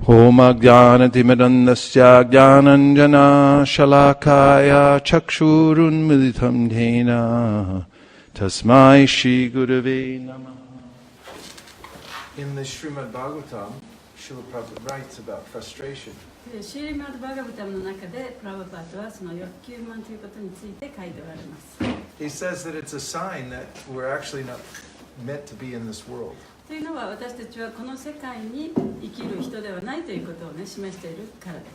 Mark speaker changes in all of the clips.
Speaker 1: Homagyanatimirandasya Gyananjana Shalakaya Chakshurunmilitam Dhena Tasmai Shri Gurave Namaha. In the Srimad Bhagavatam, Srila Prabhupada writes about frustration.
Speaker 2: シーリマッド・バガバタムの中でプラブパートはその欲求満ということについて書いておられます。
Speaker 1: He says that it's a sign that we're actually not meant to be in this world.
Speaker 2: というのは私たちはこの世界に生きる人ではないということをね示しているからです。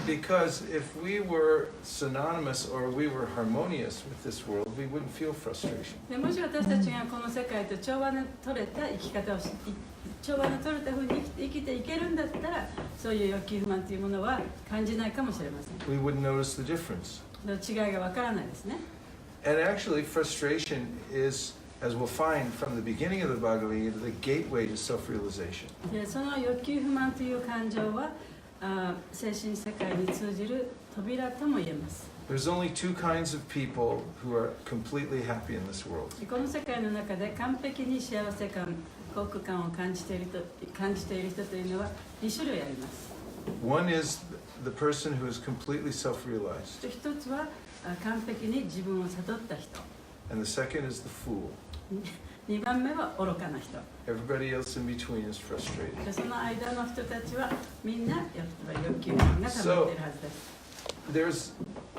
Speaker 1: Because if we were synonymous or we were harmonious with this world, we wouldn't feel frustration.
Speaker 2: でもし私たちがこの世界と調和の取れた生き方をし調和の取れた風に生きていけるんだったらそういう欲求不満というものは感じないかもしれません。
Speaker 1: We wouldn't notice the difference.
Speaker 2: 違いがわからないですね。
Speaker 1: And actually, frustration is, as we'll find from the beginning of the Bhagavad, the gateway to self-realization.
Speaker 2: でその欲求不満という感情は精神世界に通じる扉とも言えます。
Speaker 1: There's only two kinds of people who are completely happy in this world.
Speaker 2: この世界の中で完璧に幸せ感、幸福感を感じている人というのは2種類あります。
Speaker 1: One is the person who is completely self-realized.
Speaker 2: 一つは完璧に自分を悟った人。
Speaker 1: And the second is the fool.
Speaker 2: 2番目は愚かな人。
Speaker 1: Everybody else in between is frustrated.
Speaker 2: その間の人たちはみんなやっぱり欲求感が溜まっているはずです。
Speaker 1: There's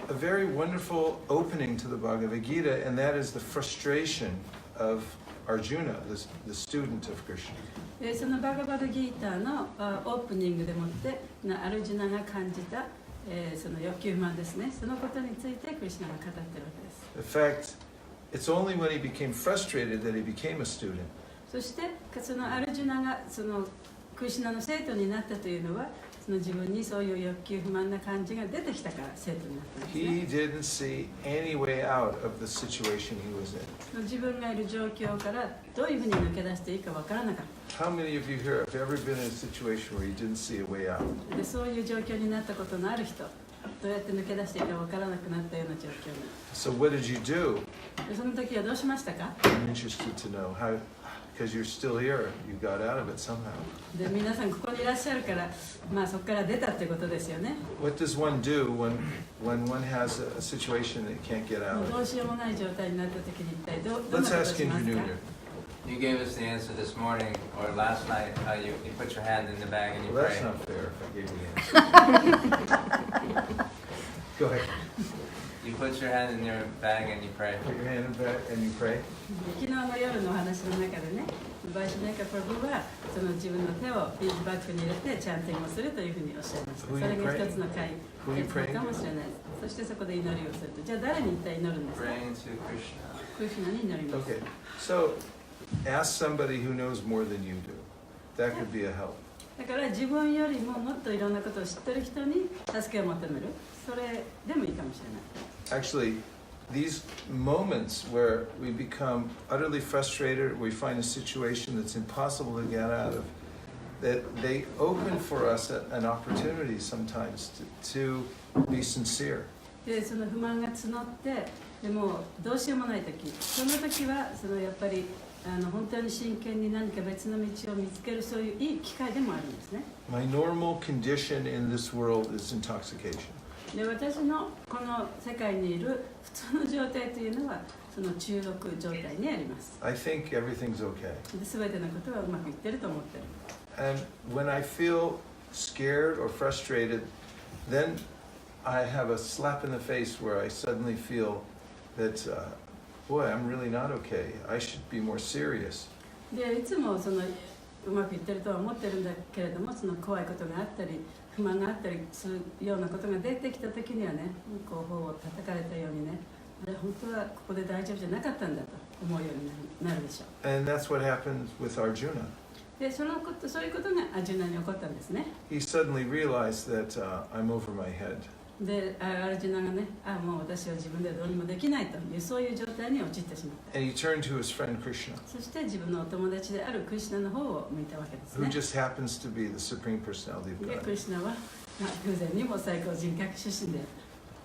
Speaker 1: a very wonderful opening to the Bhagavad Gita, and that is the frustration of Arjuna, the student of Krishna.
Speaker 2: そのバガバドギーターのオープニングでもってアルジュナが感じたその欲求不満ですね。そのことについてクリシュナが語っているわけです。
Speaker 1: In fact, it's only when he became frustrated that he became a student.
Speaker 2: そしてそのアルジュナがそのクリシュナの生徒になったというのはその自分にそういう欲求不満な感じが出てきたから生徒になったんですね。
Speaker 1: He didn't see any way out of the situation he was in.
Speaker 2: 自分がいる状況からどういうふうに抜け出していいかわからなかった。
Speaker 1: How many of you here have ever been in a situation where you didn't see a way out?
Speaker 2: でそういう状況になったことのある人、どうやって抜け出していいかわからなくなったような状況に。
Speaker 1: So what did you do?
Speaker 2: でその時はどうしましたか？
Speaker 1: I'm interested to know how, because you're still here, you got out of it somehow.
Speaker 2: で皆さんここにいらっしゃるから、まあそこから出たってことですよね。
Speaker 1: What does one do when one has a situation that can't get out
Speaker 2: ど
Speaker 1: of?
Speaker 2: うしようもない状態になった時に一体どんな
Speaker 1: Let's
Speaker 2: ことを
Speaker 1: ask
Speaker 2: します
Speaker 1: Andrew
Speaker 2: か？
Speaker 1: Nooner.
Speaker 3: You gave us the answer this morning or last night. You put your hand in the bag and you
Speaker 1: Well,
Speaker 3: pray.
Speaker 1: that's not fair if I gave you the answer. Go ahead.
Speaker 3: You put your hand in your bag and you pray.
Speaker 1: Put your hand in the back and you pray.
Speaker 2: 昨日の夜のお話の中でね、バイシュネカプラブはその自分の手をビーズバッグに入れてチャンティングをするというふうにおっしゃいました。それが一つの回かもしれないです。そしてそこで祈りをすると、じゃあ誰に一体祈るんですか？
Speaker 3: Praying to Krishna.
Speaker 2: クリシュナに祈ります。
Speaker 1: Okay. So ask somebody who knows more than you do. That could be a help.
Speaker 2: だから自分よりももっといろんなことを知ってる人に助けを求める。それでもいいかもしれない。
Speaker 1: Actually, these moments where we become utterly frustrated, we find a situation that's impossible to get out of, that they open for us an opportunity sometimes to be sincere.
Speaker 2: で、その不満が募って、でもどうしようもない時、その時はそのやっぱり本当に真剣に何か別の道を見つけるそういういい機会でもあるんですね。
Speaker 1: My normal condition in this world is intoxication.
Speaker 2: で、私のこの世界にいる普通の状態というのはその中毒状態にあります。
Speaker 1: I think everything's okay.
Speaker 2: で、全てのことはうまくいってると思ってる。
Speaker 1: And when I feel scared or frustrated, then I have a slap in the face where I suddenly feel that, boy, I'm really not okay. I should be more serious.
Speaker 2: で、いつもそのうまくいってるとは思ってるんだけれども、その怖いことがあったり不満があったりするようなことが出てきた時にはね、こう頬を叩かれたようにね、本当はここで大丈夫じゃなかったんだと思うようになるでしょう。
Speaker 1: And that's what happened with Arjuna.
Speaker 2: で、そういうことがアジュナに起こったんですね。
Speaker 1: He suddenly realized that I'm over my head.
Speaker 2: で、アルジュナがね、もう私は自分でどうにもできないというそういう状態に陥ってしまった。
Speaker 1: And he turned to his friend Krishna,
Speaker 2: そして自分のお友達であるクリシュナの方を向いたわけです
Speaker 1: who
Speaker 2: ね。
Speaker 1: just happens to be the Supreme Personality of
Speaker 2: で、ク
Speaker 1: God.
Speaker 2: リシュナは、偶然にも最高人格出身で、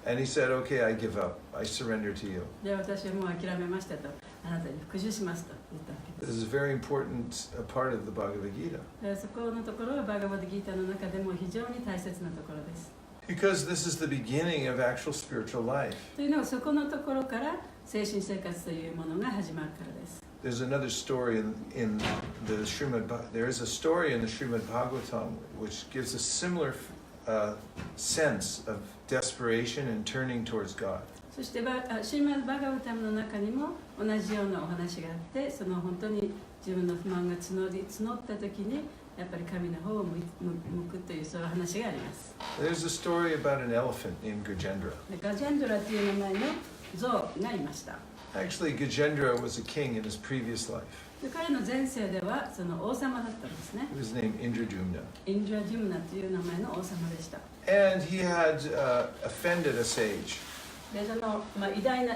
Speaker 1: And he said, okay, I give up. I surrender to you.
Speaker 2: で、私はもう諦めましたと。あなたに復讐しますと言ったわけ
Speaker 1: This
Speaker 2: です。
Speaker 1: is a very important part of the Bhagavad Gita.
Speaker 2: そこのところはバガバッドギータの中でも非常に大切なところです。
Speaker 1: Because this is the beginning of actual spiritual life.
Speaker 2: というのはそこのところから精神生活というものが始まるからです。
Speaker 1: There's another story in the there is a story in the Srimad Bhagavatam which gives a similar sense of desperation and turning towards God.
Speaker 2: そしてシーマル・バガバタムの中にも同じようなお話があって、その本当に自分の不満が募った時にやっぱり神の方を向くというそういう話があります。
Speaker 1: There's a story about an elephant named Gajendra.
Speaker 2: ガジェンドラという名前の象がいました。
Speaker 1: Actually, Gajendra was a king in his previous life.
Speaker 2: で彼の前世ではその王様だったんですね。
Speaker 1: He was named Indradumna.
Speaker 2: インドラ・ジュムナという名前の王様でした。
Speaker 1: And he had offended a sage.
Speaker 2: でその、偉大な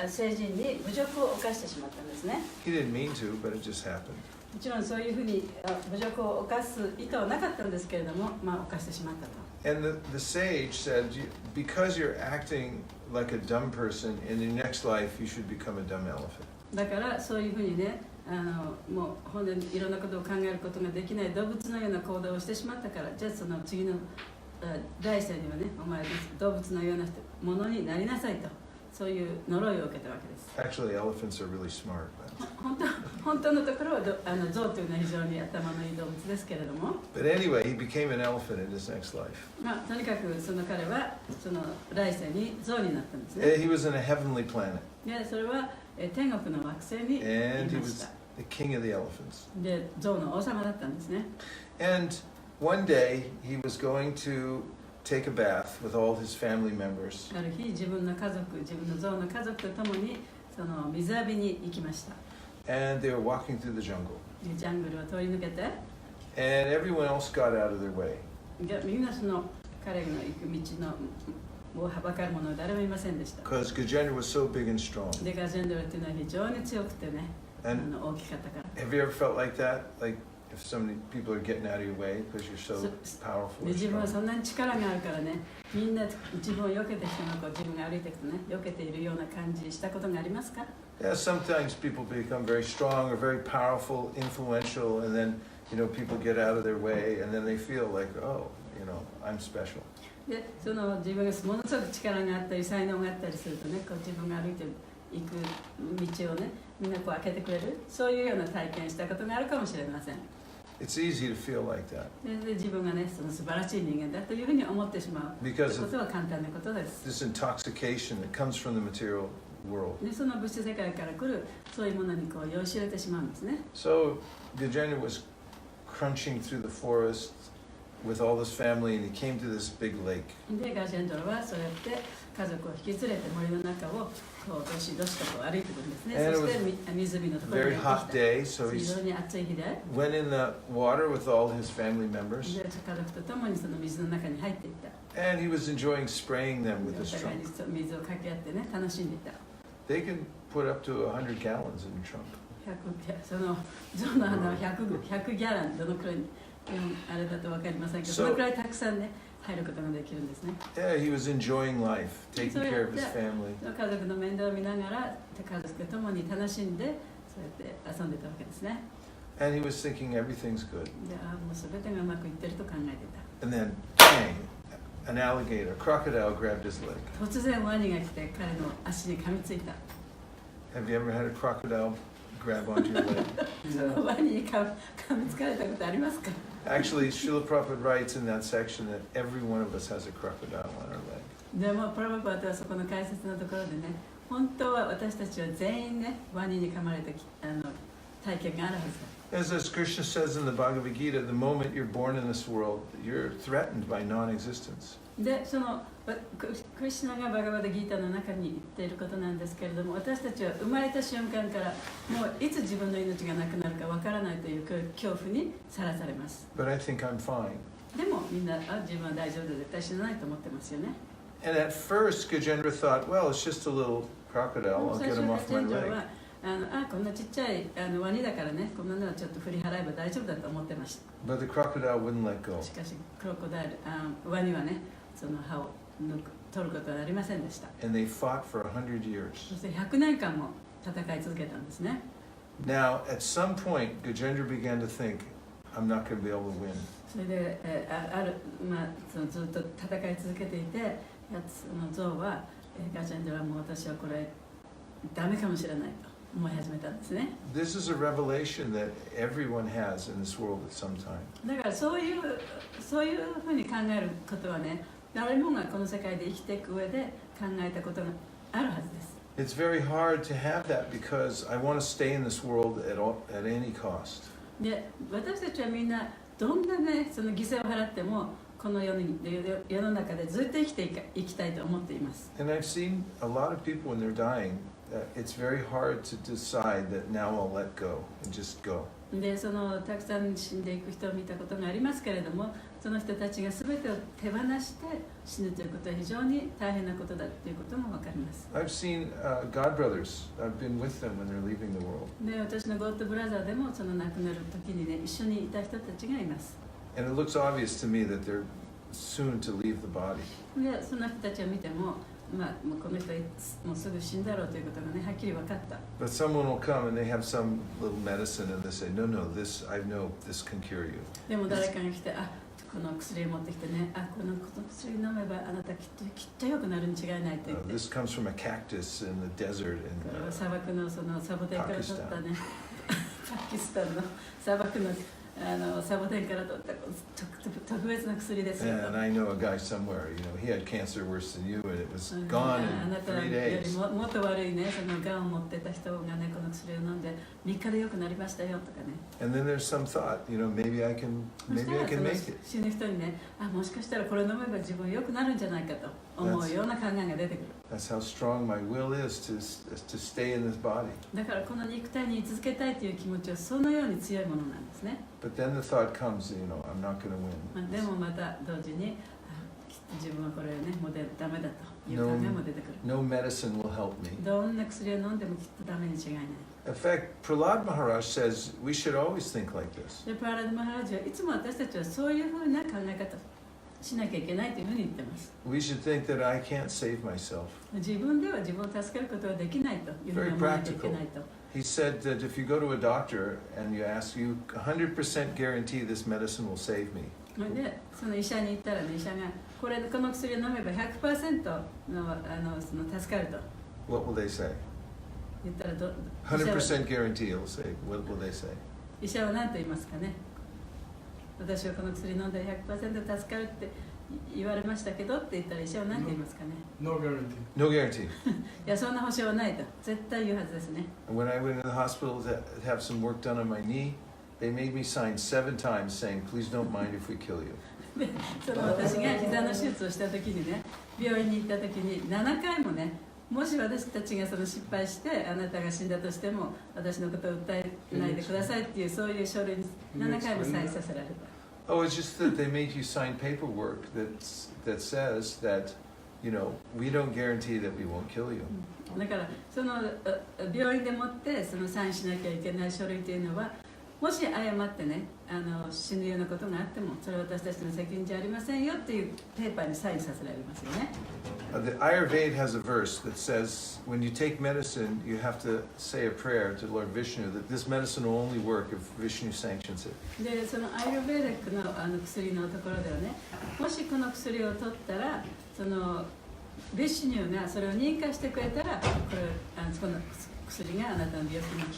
Speaker 2: 聖人に侮辱を犯してしまったんですね。
Speaker 1: He didn't mean to, but it just happened.
Speaker 2: もちろんそういうふうに侮辱を犯す意図はなかったんですけれども、犯してしまったと。
Speaker 1: And the sage said, because you're acting like a dumb person, in your next life you should become a dumb elephant.
Speaker 2: だからそういうふうにね、もう本当にいろんなことを考えることができない動物のような行動をしてしまったから、じゃあその次の来世にはね、お前動物のようなものになりなさいと、そういう呪いを受けたわけです。
Speaker 1: Actually, elephants are really smart.
Speaker 2: 本当のところは象というのは非常に頭のいい動物ですけれども、
Speaker 1: But anyway, he became an elephant in his next life.
Speaker 2: とにかくその彼はその来世に象になったんですね。
Speaker 1: He was in a heavenly planet.
Speaker 2: でそれは天国の惑星にい
Speaker 1: And he
Speaker 2: まし
Speaker 1: was
Speaker 2: た。
Speaker 1: the king of the elephants.
Speaker 2: で象の王様だったんですね。
Speaker 1: And one day he was going to take a bath with all his family members.
Speaker 2: ある日自分の象の家族と共にその水浴びに行きました。
Speaker 1: And they were walking through the jungle.
Speaker 2: でジャングルを通り抜けて、
Speaker 1: And everyone else got out of their way.
Speaker 2: みんなその彼の行く道のをはばかる者は誰もいませんでした。
Speaker 1: Because Gajendra was so big and strong.
Speaker 2: でガジェンドラっていうのは非常に強くてね、
Speaker 1: And
Speaker 2: 大きかったから。
Speaker 1: have you ever felt like that? Like if so many people are getting out of your way because you're so powerful
Speaker 2: で
Speaker 1: and
Speaker 2: 自分は
Speaker 1: strong.
Speaker 2: そんなに力があるからね、みんな自分を避けて人の子、自分が歩いていくとね、避けているような感じしたことがありますか？
Speaker 1: Yeah, sometimes people become very strong or very powerful, influential, and then people get out of their way, and then they feel like, oh, I'm special.
Speaker 2: でその自分がものすごく力があったり才能があったりするとね、こう自分が歩いていく道をね、みんなこう開けてくれる、そういうような体験したことがあるかもしれません。
Speaker 1: It's easy to feel like that
Speaker 2: で自分がね、その素晴らしい人間だというふうに思ってしまうという
Speaker 1: because
Speaker 2: こ
Speaker 1: of
Speaker 2: とは簡単なことです。
Speaker 1: this intoxication that comes from the material world.
Speaker 2: でその物質世界から来るそういうものにこう酔いしれてしまうんですね。
Speaker 1: So Gajendra was crunching through the forest with all his family, and he came to this big lake.
Speaker 2: でガジェンドラはそうやって家族を引き連れて森の中をこうどしどしとこう歩いていくんですね。
Speaker 1: And it
Speaker 2: そして湖のところに
Speaker 1: Very
Speaker 2: や
Speaker 1: hot
Speaker 2: ってき
Speaker 1: day, so
Speaker 2: た。
Speaker 1: he
Speaker 2: 非常に暑い日で、
Speaker 1: went in the water with all his family members,
Speaker 2: で家族と共にその水の中に入っていった。
Speaker 1: and he was enjoying spraying them with
Speaker 2: お
Speaker 1: his
Speaker 2: 互い
Speaker 1: trunk.
Speaker 2: に水をかけ合ってね、楽しんでいた。
Speaker 1: They can put up to 100 gallons in the trunk.
Speaker 2: その象の花は100ギャラン、どのくらいあれだと分かりませんけど、そのくらいたくさんね、入ることができるんですね。
Speaker 1: Yeah, he was enjoying life, taking care of his family.
Speaker 2: 家族の面倒を見ながら、家族と共に楽しんで、そうやって遊んでたわけですね。
Speaker 1: And he was thinking everything's good.
Speaker 2: で、もうすべてがうまくいってると考えてた。
Speaker 1: And then, bang, an alligator, a crocodile grabbed his leg.
Speaker 2: 突然ワニが来て彼の足に噛みついた。
Speaker 1: Have you ever had a crocodile grab onto your leg?
Speaker 2: ワニに噛みつかれたことありますか？
Speaker 1: Actually, Srila Prabhupada writes in that section that every one of us has a crocodile on our leg.
Speaker 2: でもプラバパートはそこの解説のところでね、本当は私たちは全員ね、ワニに噛まれた体験があるはずだ。
Speaker 1: As Krishna says in the Bhagavad Gita, the moment you're born in this world, you're threatened by non-existence.
Speaker 2: で、そのクリシュナがバガバッドギータの中に言っていることなんですけれども、私たちは生まれた瞬間からもういつ自分の命がなくなるかわからないという恐怖にさらされます。
Speaker 1: But I think I'm fine.
Speaker 2: でもみんな自分は大丈夫で絶対死なないと思ってますよね。
Speaker 1: And at first, Gajendra thought, well, it's just a little crocodile. I'll
Speaker 2: 最
Speaker 1: get
Speaker 2: 初
Speaker 1: him
Speaker 2: ガ
Speaker 1: off
Speaker 2: ジ
Speaker 1: my
Speaker 2: ェンド
Speaker 1: leg.
Speaker 2: はこんなちっちゃいワニだからね、こんなのはちょっと振り払えば大丈夫だと思ってました。
Speaker 1: But the crocodile wouldn't let go.
Speaker 2: しかしクロコダイルワニはね、その歯を取ることはありませんでした。
Speaker 1: And they fought for 100 years.
Speaker 2: そして100年間も戦い続けたんですね。
Speaker 1: Now, at some point, Gajendra began to think, I'm not going to be able to win.
Speaker 2: それで、そのずっと戦い続けていて、その象は、ガジェンドラはもう私はこれダメかもしれないと思い始めたんですね。
Speaker 1: This is a revelation that everyone has in this world at some time.
Speaker 2: だからそういうふうに考えることはね、誰もがこの世界で生きていく上で考えたことがあるはずです。
Speaker 1: It's very hard to have that because I want to stay in this world at any cost.
Speaker 2: で、私たちはみんなどんなね、その犠牲を払ってもこの世の中でずっと生きていきたいと思っています。
Speaker 1: And I've seen a lot of people when they're dying, it's very hard to decide that now I'll let go and just go.
Speaker 2: で、そのたくさん死んでいく人を見たことがありますけれども、その人たちが全てを手放して死ぬということは非常に大変なことだということも分かります。
Speaker 1: I've seen God brothers. I've been with them when they're leaving the world.
Speaker 2: で、私のゴッドブラザーでもその亡くなる時にね、一緒にいた人たちがいます。
Speaker 1: And it looks obvious to me that they're soon to leave the body.
Speaker 2: で、その人たちを見ても、もうこの人はもうすぐ死んだろうということがね、はっきり分かった。
Speaker 1: But someone will come and they have some little medicine and they say, no, I know this can cure you.
Speaker 2: でも誰かが来て、この薬を持ってきてね、この薬飲めばあなたきっと良くなるに違いないと言って。
Speaker 1: This comes from a cactus in the desert
Speaker 2: これは
Speaker 1: in
Speaker 2: 砂漠のそのサボテンから取ったね、パキスタンの砂漠のサボテンから取った特別な薬ですよ。
Speaker 1: And I know a guy somewhere, he had cancer worse than you and it was gone
Speaker 2: あな
Speaker 1: in
Speaker 2: たよ
Speaker 1: 3
Speaker 2: り
Speaker 1: days.
Speaker 2: もっと悪いね、その癌を持ってた人がね、この薬を飲んで3日で良くなりましたよとかね。
Speaker 1: And then there's some thought, maybe I can
Speaker 2: そした
Speaker 1: make
Speaker 2: らその
Speaker 1: it.
Speaker 2: 死ぬ人にね、もしかしたらこれ飲めば自分良くなるんじゃないかと思うような考えが出てくる。
Speaker 1: That's how strong my will is to stay in this body.
Speaker 2: だからこの肉体に居続けたいという気持ちはそのように強いものなんですね。
Speaker 1: But then the thought comes, I'm not going to win.
Speaker 2: でもまた同時にきっと自分はこれね、もうダメだという考えも出てくる。
Speaker 1: No medicine will help me.
Speaker 2: どんな薬を飲んでもきっとダメに違いない。
Speaker 1: In fact, Prahlad Maharaj says we should always think like this.
Speaker 2: で、プララドマハラジはいつも私たちはそういうふうな考え方しなきゃいけないというふうに言ってます。
Speaker 1: We should think that I can't save myself.
Speaker 2: 自分では自分を助けることはできないというふうに思わなきゃいけないと。
Speaker 1: He said that if you go to a doctor and you ask, you 100% guarantee this medicine will save me.
Speaker 2: で、その医者に行ったらね、医者がこの薬を飲めば 100% その助かると
Speaker 1: What will they say?
Speaker 2: 言ったら
Speaker 1: 100% guarantee, he'll say. What will they say?
Speaker 2: 医者は何と言いますかね。私はこの薬飲んで 100% 助かるって言われましたけどって言ったら医者は何と言いますかね。
Speaker 4: No guarantee.
Speaker 1: No guarantee.
Speaker 2: いや、そんな保証はないと絶対言うはずですね。
Speaker 1: And when I went to the hospital to have some work done on my knee, they made me sign 7 times saying, please don't mind if we kill you.
Speaker 2: で、その私が膝の手術をした時にね、病院に行った時に7回もね、もし私たちがその失敗してあなたが死んだとしても私のことを訴えないでくださいっていうそういう書類に7回もサインさせられた。
Speaker 1: Oh, it's just that they made you sign paperwork that says that, we don't guarantee that we won't kill you.
Speaker 2: だからその病院でもってそのサインしなきゃいけない書類というのは、もし誤ってね死ぬようなことがあってもそれは私たちの責任じゃありませんよっていうペーパーにサインさせられますよね。
Speaker 1: The Ayurveda has a verse that says when you take medicine, you have to say a prayer to Lord Vishnu that this medicine will only work if Vishnu sanctions it.
Speaker 2: で、そのアイルベーダックの薬のところではね、もしこの薬を取ったらそのビシュニューがそれを認可してくれたらこの薬があなたの病気に効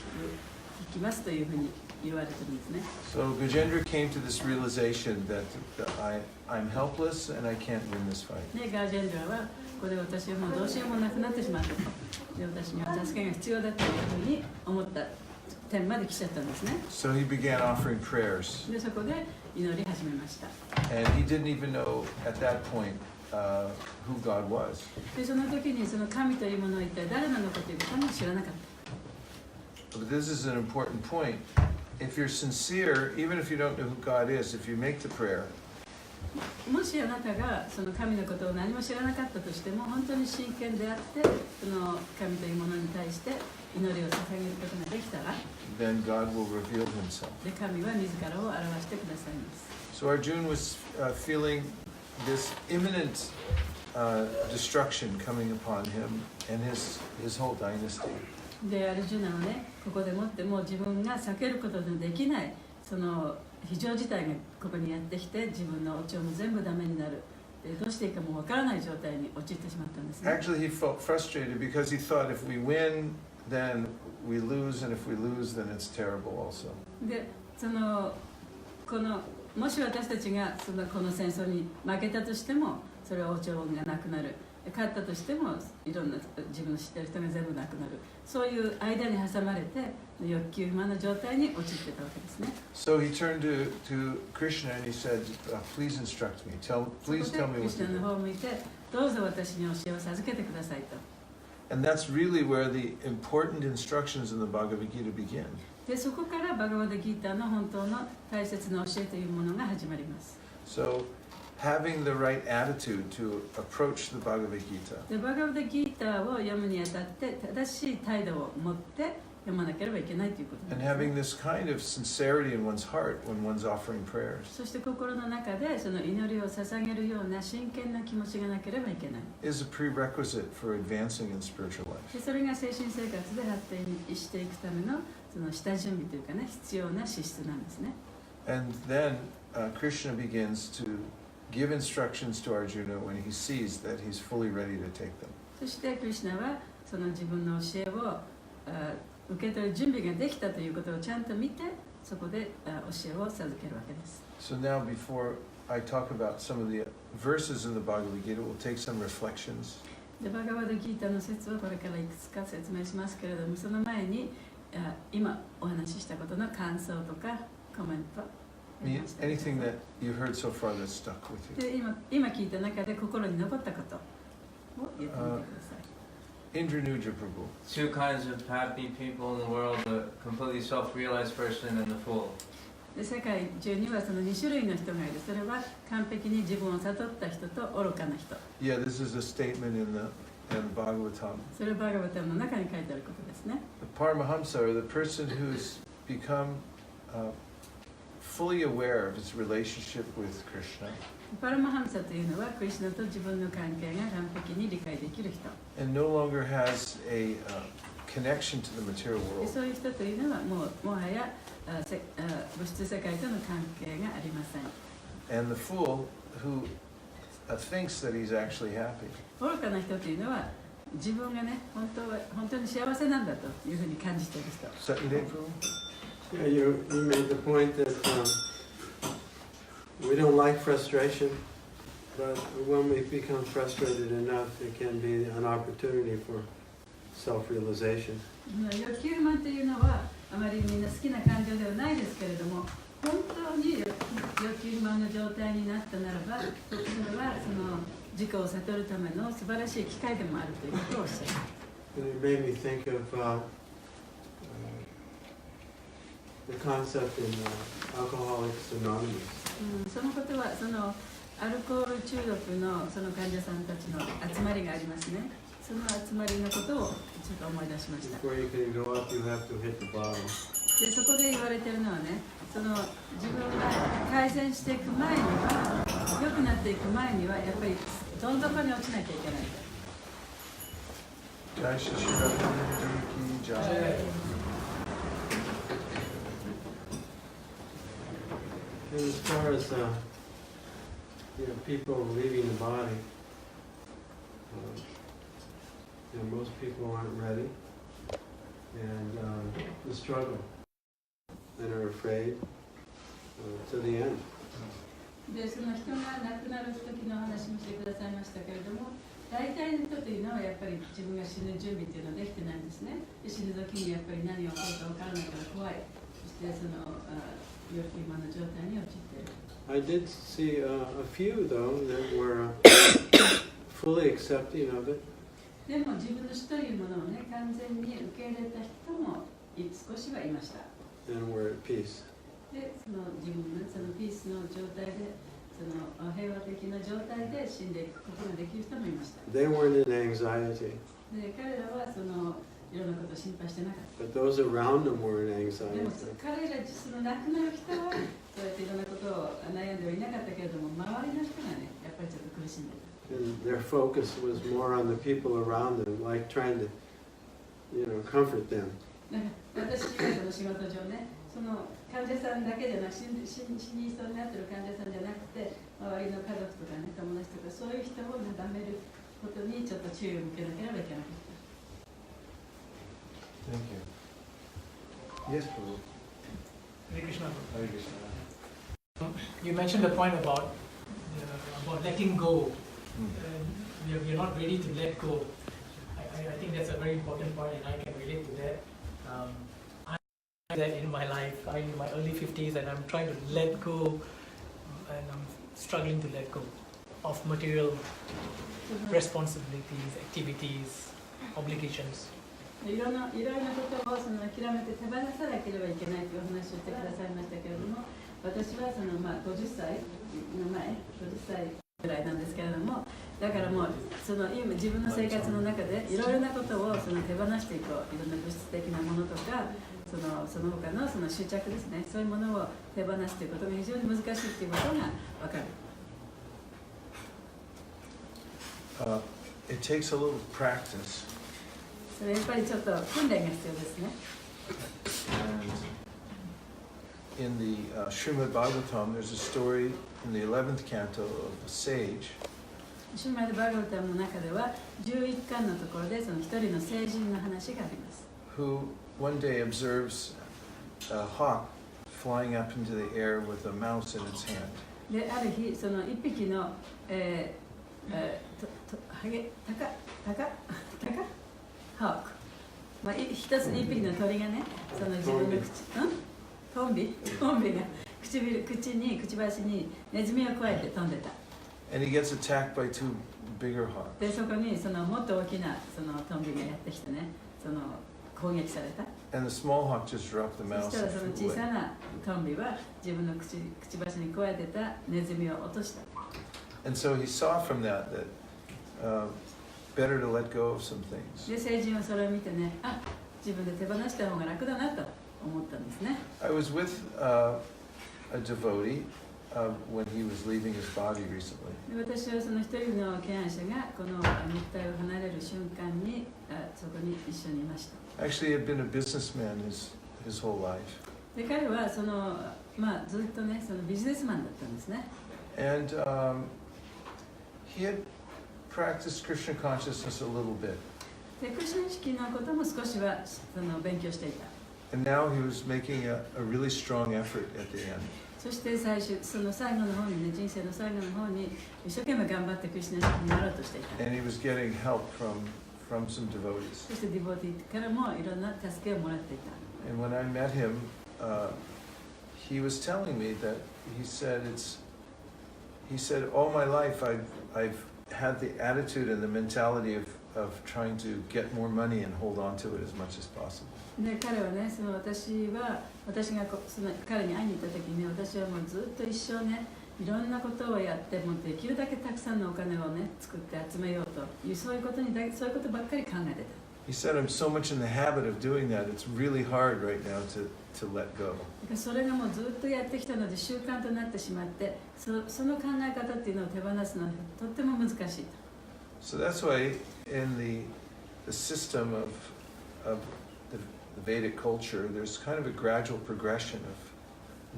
Speaker 2: きますというふうに言われてるんですね。
Speaker 1: So Gajendra came to this realization that I'm helpless and I can't win this fight.
Speaker 2: で、ガージェンドラはここで私はもうどうしようもなくなってしまったと。で、私には助けが必要だというふうに思った点まで来ちゃったんですね。
Speaker 1: So he began offering prayers.
Speaker 2: で、そこで祈り始めました。
Speaker 1: And he didn't even know at that point who God was.
Speaker 2: で、その時にその神というものは一体誰なのかということも知らなかった。
Speaker 1: But this is an important point. If you're sincere, even if you don't know who God is, if you make the prayer,
Speaker 2: もしあなたがその神のことを何も知らなかったとしても本当に真剣であってその神というものに対して祈りを捧げることができたら
Speaker 1: then God will reveal himself.
Speaker 2: で神は自らを表してくださいます。
Speaker 1: So Arjuna was feeling this imminent destruction coming upon him and his whole dynasty.
Speaker 2: でアルジュナはね、ここでもってもう自分が避けることのできないその非常事態がここにやってきて、自分のお経も全部ダメになる。でどうしていいかもわからない状態に陥ってしまったんですね。
Speaker 1: Actually, he felt frustrated because he thought if we win, then we lose, and if we lose, then it's terrible also.
Speaker 2: でもし私たちがこの戦争に負けたとしても、それは王朝がなくなる。勝ったとしても、いろんな自分の知ってる人が全部なくなる。そういう間に挟まれて、欲求不満の状態に陥ってたわけですね。
Speaker 1: So he turned to Krishna and he said, "Please instruct me. Please tell me what to
Speaker 2: クリシュナ
Speaker 1: do."
Speaker 2: の方を向いて、どうぞ私に教えを授けてくださいと。
Speaker 1: And that's really where the important instructions in the Bhagavad Gita begin.
Speaker 2: でそこからバガバダギータの本当の大切な教えというものが始まります。
Speaker 1: So having the right attitude to approach the Bhagavad Gita.
Speaker 2: でバガバダギータを読むにあたって正しい態度を持って読まなければいけないということなん
Speaker 1: And
Speaker 2: です、ね。
Speaker 1: having this kind of sincerity in one's heart when one's offering prayers
Speaker 2: そして心の中でその祈りを捧げるような真剣な気持ちがなければいけない。
Speaker 1: is a prerequisite for advancing in spiritual life.
Speaker 2: でそれが精神生活で発展していくためのその下準備というかね、必要な資質なんですね。
Speaker 1: And then Krishna begins to give instructions to Arjuna when he sees that he's fully ready to take them.
Speaker 2: そしてクリシュナはその自分の教えを受け取る準備ができたということをちゃんと見て、そこで教えを授けるわけです。
Speaker 1: So now before I talk about some of the verses in the Bhagavad Gita, we'll take some reflections.
Speaker 2: でバガバダギータの説をこれからいくつか説明しますけれども、その前に今お話ししたことの感想とかコメント。
Speaker 1: Anything that you've heard so far that stuck with you.
Speaker 2: で今聞いた中で心に残ったことを言ってみてください。
Speaker 1: Indranuja Prabhu.
Speaker 3: Two kinds of happy people in the world: the completely self-realized person and the fool.
Speaker 2: で世界中にはその2種類の人がいる。それは完璧に自分を悟った人と愚かな人。
Speaker 1: Yeah, this is a statement in the Bhagavatam.
Speaker 2: それはバガバタムの中に書いてあることですね。
Speaker 1: The Paramahamsa, or the person who's become fully aware of his relationship with Krishna.
Speaker 2: パラマハンサというのはクリシュナと自分の関係が完璧に理解できる人。
Speaker 1: And no longer has a connection to the material
Speaker 2: で
Speaker 1: world.
Speaker 2: そういう人というのはもはや物質世界との関係がありません。
Speaker 1: And the fool who thinks that he's actually happy.
Speaker 2: 愚かな人というのは自分がね、本当に幸せなんだというふうに感じている人。
Speaker 1: Satydev Prabhu?
Speaker 4: Yeah, you made the point that we don't like frustration, but when we become frustrated enough, it can be an opportunity for self-realization.
Speaker 2: 欲求不満というのはあまりみんな好きな感情ではないですけれども、本当に欲求不満の状態になったならば、それはその自己を悟るための素晴らしい機会でもあるということをおっしゃる。
Speaker 4: And it made me think of the concept in Alcoholics Anonymous.
Speaker 2: そのことはそのアルコール中毒のその患者さんたちの集まりがありますね。その集まりのことをちょっと思い出しました。
Speaker 4: Before you can go up, you have to hit the bottom.
Speaker 2: でそこで言われているのはね、その自分が改善していく前には、良くなっていく前にはやっぱりどん底に落ちなきゃいけない。
Speaker 1: Jai Shri Shri Radharani Ki Jai.
Speaker 4: And as far as people leaving the body, most people aren't ready, and the struggle, and are afraid to the end.
Speaker 2: でその人が亡くなる時の話もしてくださいましたけれども、大体の人というのはやっぱり自分が死ぬ準備というのはできてないんですね。で死ぬ時にやっぱり何を起こるか分からないから怖い。そしてその欲求不満の状態に陥っている。
Speaker 4: I did see a few though that were fully accepting of it.
Speaker 2: でも自分の死というものをね、完全に受け入れた人も少しはいました。
Speaker 4: And were at peace.
Speaker 2: で、その自分のそのピースの状態で、その平和的な状態で死んでいくことができる人もいました。
Speaker 4: They weren't in anxiety,
Speaker 2: で、彼らはそのいろんなことを心配してなかった。
Speaker 4: but those around them were in
Speaker 2: で
Speaker 4: anxiety.
Speaker 2: も彼らその亡くなる人はそうやっていろんなことを悩んではいなかったけれども、周りの人がね、やっぱりちょっと苦しんでた。
Speaker 4: And their focus was more on the people around them, like trying to comfort them.
Speaker 2: 私がその仕事上ね、その患者さんだけじゃなくて、死にそうになってる患者さんじゃなくて、周りの家族とかね、友達とか、そういう人をなだめることにちょっと注意を向けなければいけなかった。
Speaker 1: Thank you. Yes, Prabhu.
Speaker 5: Hare Krishna.
Speaker 1: Hare Krishna.
Speaker 5: You mentioned the point about letting go.
Speaker 1: Mm.
Speaker 5: We are not ready to let go. I think that's a very important point, and I can relate to that. I'm that in my life. I'm in my early 50s, and I'm trying to let go, and I'm struggling to let go of material responsibilities, activities, obligations.
Speaker 2: いろんなことをその諦めて手放さなければいけないというお話をしてくださいましたけれども、私はその50歳の前、50歳ぐらいなんですけれども、だからもうその今自分の生活の中でいろいろなことをその手放していこう、いろんな物質的なものとか、その他のその執着ですね、そういうものを手放すということが非常に難しいということが分かる。
Speaker 1: It takes a little practice.
Speaker 2: それやっぱりちょっと訓練が必要ですね。
Speaker 1: And in the Srimad Bhagavatam, there's a story in the 11th canto of a sage
Speaker 2: シュマルバーガータムの中では11巻のところでその一人の聖人の話があります。
Speaker 1: who one day observes a hawk flying up into the air with a mouse in its hand.
Speaker 2: で、ある日、その一匹の、ハーク、まあ、一匹の鳥がね、その自分のトンビがくちばしにネズミをくわえて飛んでた。
Speaker 1: And he gets attacked by two bigger hawks.
Speaker 2: で、そこにそのもっと大きなそのトンビがやってきてね、その攻撃された。
Speaker 1: And the small hawk just dropped the
Speaker 2: そ
Speaker 1: mouse
Speaker 2: したら
Speaker 1: and
Speaker 2: その
Speaker 1: flew
Speaker 2: 小さ
Speaker 1: away.
Speaker 2: なトンビは自分のくちばしにくわえてたネズミを落とした。
Speaker 1: And so he saw from that better to let go of some things.
Speaker 2: で、聖人はそれを見てね、自分で手放した方が楽だなと思ったんですね。
Speaker 1: I was with a devotee when he was leaving his body recently.
Speaker 2: で、私はその一人の敬愛者がこの肉体を離れる瞬間にそこに一緒にいました。
Speaker 1: Actually, he had been a businessman his whole life.
Speaker 2: で、彼はその、ずっとね、そのビジネスマンだったんですね。
Speaker 1: And he had practiced Krishna consciousness a little bit.
Speaker 2: で、クリシュナ意識のことも少しはその勉強していた。
Speaker 1: And now he was making a really strong effort at the end.
Speaker 2: そしてその最後の方にね、人生の最後の方に一生懸命頑張ってクリシュナ意識になろうとしていた。
Speaker 1: And he was getting help from some devotees.
Speaker 2: そしてディボティからもいろんな助けをもらっていた。
Speaker 1: And when I met him, he was telling me that he said, all my life I've had the attitude and the mentality of trying to get more money and hold on to it as much as possible.
Speaker 2: で、彼はね、その私がその彼に会いに行った時に、私はもうずっと一生ね、いろんなことをやってもできるだけたくさんのお金をね、作って集めようというそういうことばっかり考えてた。
Speaker 1: He said, I'm so much in the habit of doing that, it's really hard right now to let go.
Speaker 2: それがもうずっとやってきたので習慣となってしまって、その考え方っていうのを手放すのはとっても難しいと。
Speaker 1: So that's why in the system of the Vedic culture, there's kind of a gradual progression of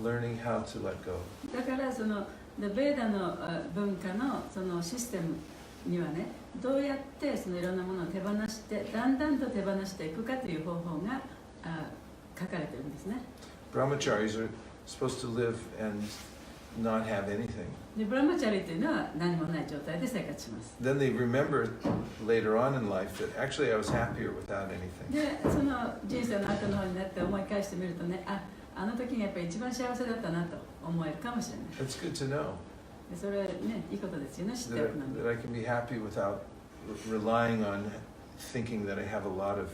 Speaker 1: learning how to let go.
Speaker 2: だからそのベーダの文化のそのシステムにはね、どうやってそのいろんなものを手放してだんだんと手放していくかという方法が書かれてるんですね。
Speaker 1: Brahmacharis are supposed to live and not have anything.
Speaker 2: で、ブラマチャリというのは何もない状態で生活します。
Speaker 1: Then they remember later on in life that actually I was happier without anything.
Speaker 2: で、その人生の後の方になって思い返してみるとね、あの時がやっぱり一番幸せだったなと思えるかもしれない。
Speaker 1: It's good to know
Speaker 2: で、それはね、いいことですよね、知っておくの
Speaker 1: that I can be happy without relying on thinking that I have a lot of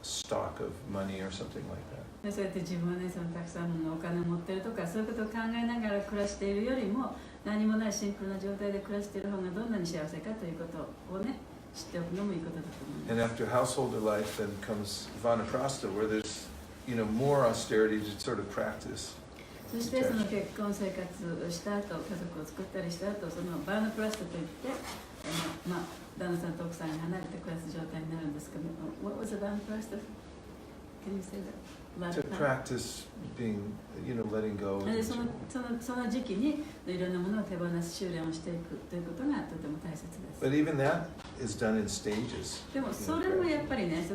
Speaker 1: stock of money or something like that.
Speaker 2: で、そうやって自分はね、そのたくさんのお金を持ってるとか、そういうことを考えながら暮らしているよりも、何もないシンプルな状態で暮らしている方がどんなに幸せかということをね、知っておくのもいいことだと思います。
Speaker 1: And after householder life, then comes vanaprastha, where there's more austerity to sort of practice.
Speaker 2: そしてその結婚生活をした後、家族を作ったりした後、そのバーナプラストといって、まあ、旦那さんと奥さんが離れて暮らす状態になるんですけど、What was the band first? Can you say that?
Speaker 1: To practice being, letting go.
Speaker 2: でその時期にいろんなものを手放す修練をしていくということがとても大切です。
Speaker 1: But even that is done in stages.
Speaker 2: でもそれもやっぱりね、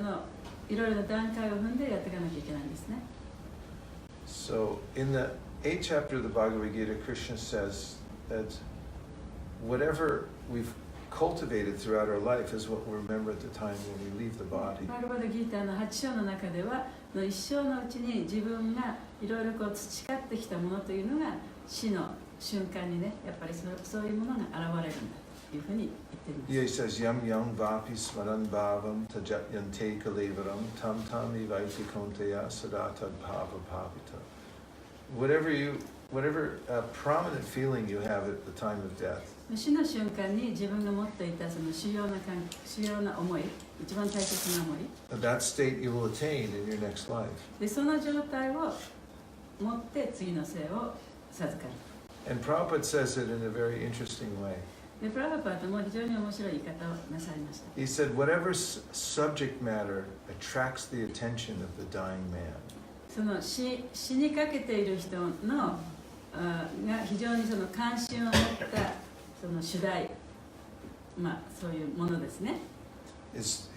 Speaker 2: いろいろな段階を踏んでやっていかなきゃいけないんですね。
Speaker 1: So in the 8th chapter of the Bhagavad Gita, Krishna says that whatever we've cultivated throughout our life is what we remember at the time when we leave the body.
Speaker 2: バガバドギーターの8章の中では、一生のうちに自分がいろいろ培ってきたものというのが死の瞬間にね、やっぱりそういうものが現れるんだというふうに言っています。
Speaker 1: He says, Yam yam vapi smaran bhavam tajat yante kalevaram tam tam ivaiti konteya sadata bhava bhavita. Whatever prominent feeling you have at the time of death,
Speaker 2: 死の瞬間に自分が持っていたその主要な思い、一番大切な思い、
Speaker 1: that state you will attain in your next life.
Speaker 2: でその状態を持って次の生を授かる。
Speaker 1: And Prabhupada says it in a very interesting way.
Speaker 2: でプラバパートも非常に面白い言い方をなさいました。
Speaker 1: He said, whatever subject matter attracts the attention of the dying man.
Speaker 2: その死にかけている人のが非常にその関心を持ったその主題、そういうものですね。
Speaker 1: is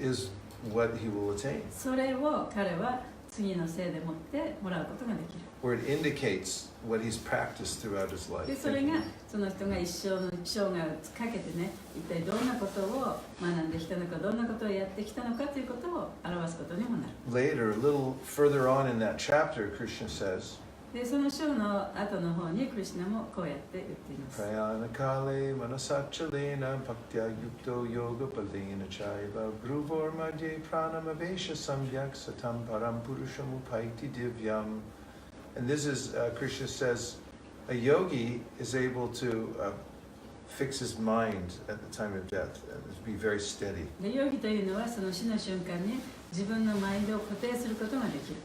Speaker 1: what he will attain.
Speaker 2: それを彼は次の生で持ってもらうことができる。
Speaker 1: Where it indicates what he's practiced throughout his life.
Speaker 2: でそれがその人が一生の生涯をかけてね、一体どんなことを学んできたのか、どんなことをやってきたのかということを表すことにもなる。
Speaker 1: Later, a little further on in that chapter, Krishna says,
Speaker 2: でその章の後の方にクリシュナもこうやって言っています。
Speaker 1: Prayana kale manasachalena bhaktya yukto yoga palena chaiva bruvor madhye pranamavesha samyak satam param purusham upaiti divyam. And this is, Krishna says, a yogi is able to fix his mind at the time of death and be very steady.
Speaker 2: でヨギというのはその死の瞬間に自分のマインドを固定することができる。